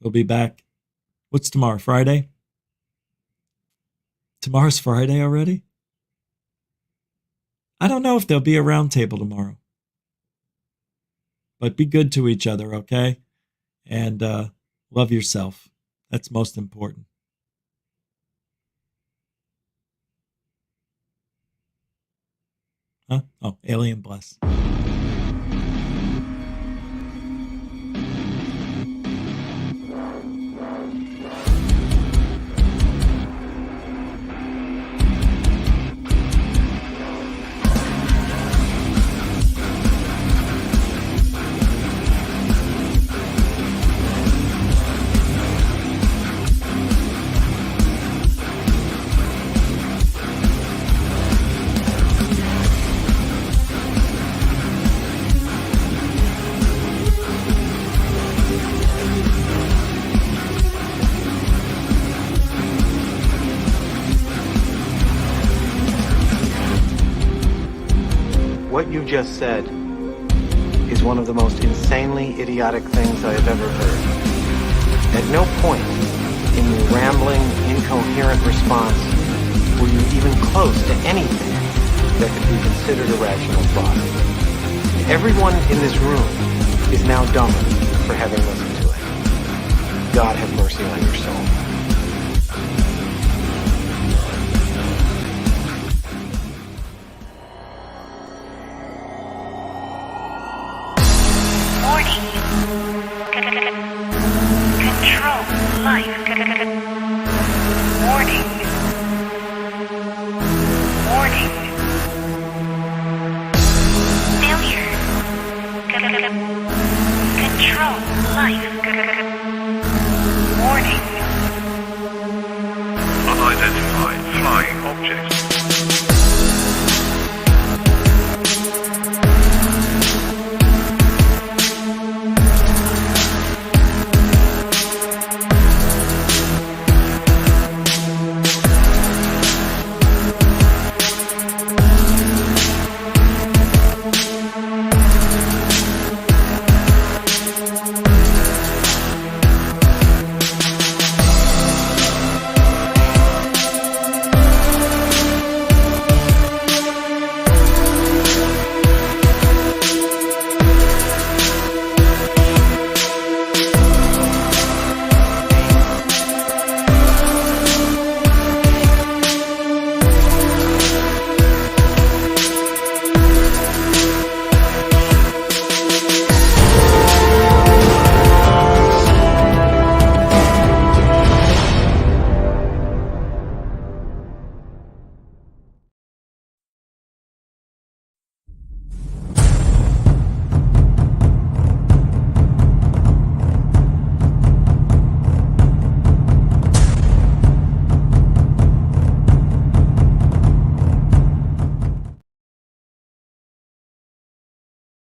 We'll be back. What's tomorrow? Friday? Tomorrow's Friday already? I don't know if there'll be a roundtable tomorrow. But be good to each other, okay? And love yourself. That's most important. Huh? Oh, alien bless. What you just said is one of the most insanely idiotic things I have ever heard. At no point in your rambling, incoherent response were you even close to anything that could be considered a rational thought. Everyone in this room is now dumber for having listened to it. God have mercy on your soul. Control life. Warning. Warning. Failure. Control life.